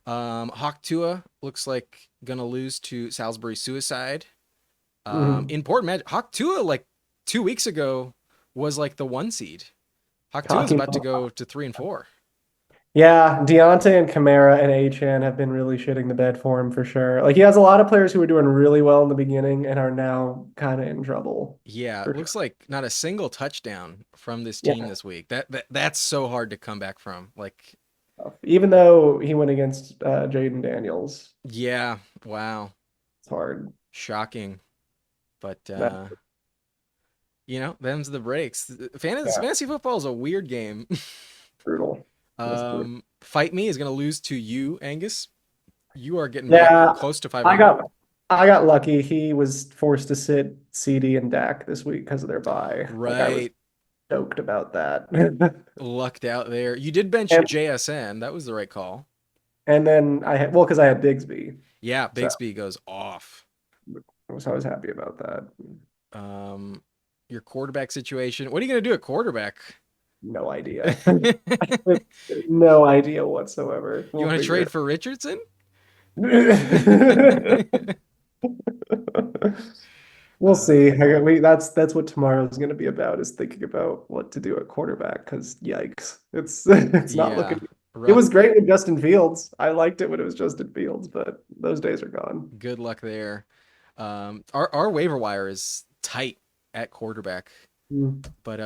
Hawk Tua looks like gonna lose to Salisbury Suicide. Mhm. Important match. Hawk Tua like 2 weeks ago was like the 1 seed. Hawk Tua is Talking about to about go to 3-4. Yeah, Deontay and Kamara and Achan have been really shitting the bed for him for sure. Like he has a lot of players who were doing really well in the beginning and are now kind of in trouble Yeah, it for looks like not a single touchdown from this sure. team Yeah. this week. That's so hard to come back from. Like, Even though he went against Jaden Daniels, yeah, wow, it's hard. shocking. But That's them's the breaks. yeah, Fantasy football is a weird game. brutal. That's brutal. Fight Me is gonna lose to you, Angus. You are getting back Yeah, close to I 500. got I got lucky. He was forced to sit CD and Dak this week because of their bye. Like I was Right, stoked about that. lucked out there. You did bench And JSN. That was the right call. and then I had well because I had Bigsby, Yeah, so Bigsby goes off. I was happy about that. Um, your quarterback situation. What are you gonna do at quarterback? No idea. You No idea whatsoever. We'll want to figure trade for Richardson? it. We'll uh, see. That's what tomorrow is going to be about is thinking about what to do at quarterback because yikes. It's not yeah, looking it rough. was great with Justin Fields. I liked it when it was Justin Fields, but those days are gone. Good luck there. Our waiver wire is tight at quarterback. But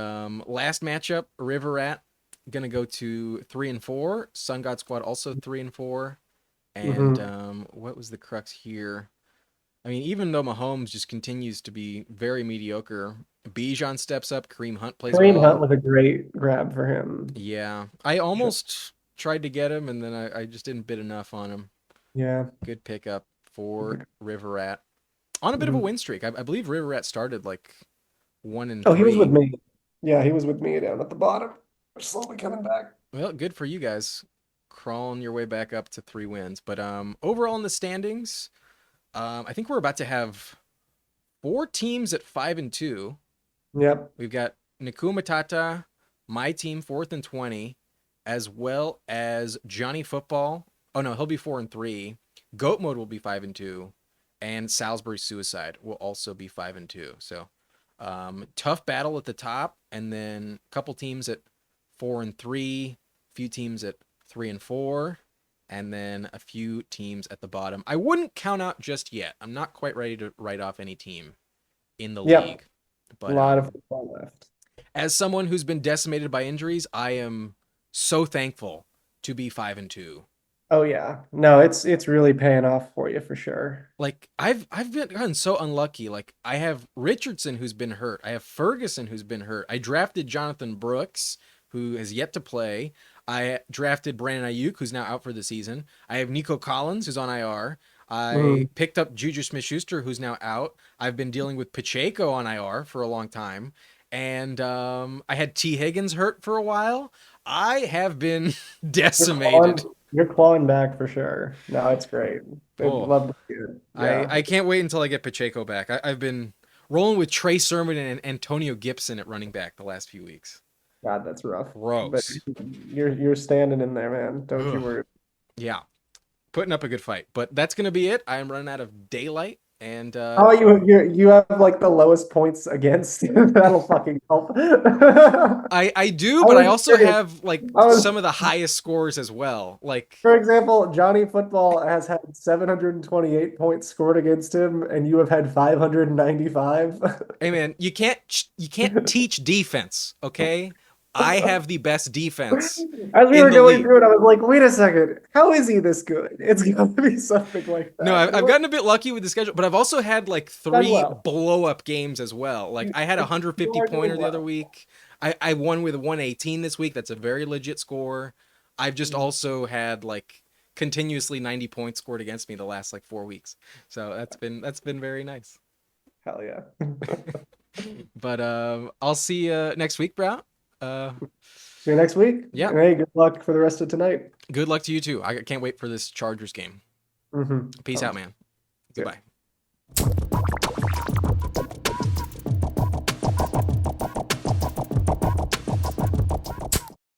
last matchup, River Rat gonna go to 3-4. Sun God Squad also 3-4. And Mm-hmm. what was the crux here? I mean, even though Mahomes just continues to be very mediocre, Bijan steps up. Kareem Hunt plays Kareem Hunt well. was a great grab for him. Yeah, I Sure. almost tried to get him, and then I just didn't bid enough on him. Yeah. Good pickup for River Rat on a bit of a Mhm. win streak. I believe River Rat started like one and Oh, he was with three. me. Yeah, he was with me down at the bottom. We're slowly coming back. Well, good for you guys, crawling your way back up to 3 wins. But overall in the standings, I think we're about to have 4 teams at 5-2. Yep. We've got Nakuma Matata, my team 4th and 20, as well as Johnny Football. Oh no, he'll be 4-3. Goat Mode will be 5-2, and Salisbury Suicide will also be 5-2. So tough battle at the top, and then a couple teams at 4-3, few teams at 3-4, and then a few teams at the bottom. I wouldn't count out just yet. I'm not quite ready to write off any team in the Yep. league. A But lot of football left. as someone who's been decimated by injuries, I am so thankful to be 5-2. Oh yeah. No, it's really paying off for you for sure. Like I've been gotten so unlucky. Like I have Richardson who's been hurt. I have Ferguson who's been hurt. I drafted Jonathan Brooks who has yet to play. I drafted Brandon Ayuk who's now out for the season. I have Nico Collins who's on IR. I Mm. picked up Juju Smith-Schuster who's now out. I've been dealing with Pacheco on IR for a long time. And I had T. Higgins hurt for a while. I have been You're clawing, decimated. you're clawing back for sure. No, it's great. I'd Oh, love to see it. I Yeah. can't wait until I get Pacheco back. I've been rolling with Trey Sermon and Antonio Gibson at running back the last few weeks. God, that's rough. But Gross. you're standing in there, man. Don't you Ugh. worry. Yeah, putting up a good fight. But that's gonna be it. I am running out of daylight, and Oh, you have like the lowest points against. That'll fucking help. I do, I but I was also curious. have like I was, some of the highest scores as well. Like, for example, Johnny Football has had 728 points scored against him, and you have had 595. hey man, you can't teach defense, okay? I have the best defense As we in were the going league. through it, I was like, wait a second, how is he this good? It's gonna be something like No, that. I've gotten a bit lucky with the schedule, but I've also had like Done three well. blow up games as well. Like I had a You 150 are doing pointer the other well. week. I won with a 118 this week. That's a very legit score. I've just also had like continuously 90 points scored against me the last like 4 weeks. So that's been very nice. Hell yeah. But I'll see you next week, bro. Uh, See you next week. yeah. And hey, good luck for the rest of tonight. Good luck to you too. I can't wait for this Chargers game. Peace out, Sounds man. good. Goodbye.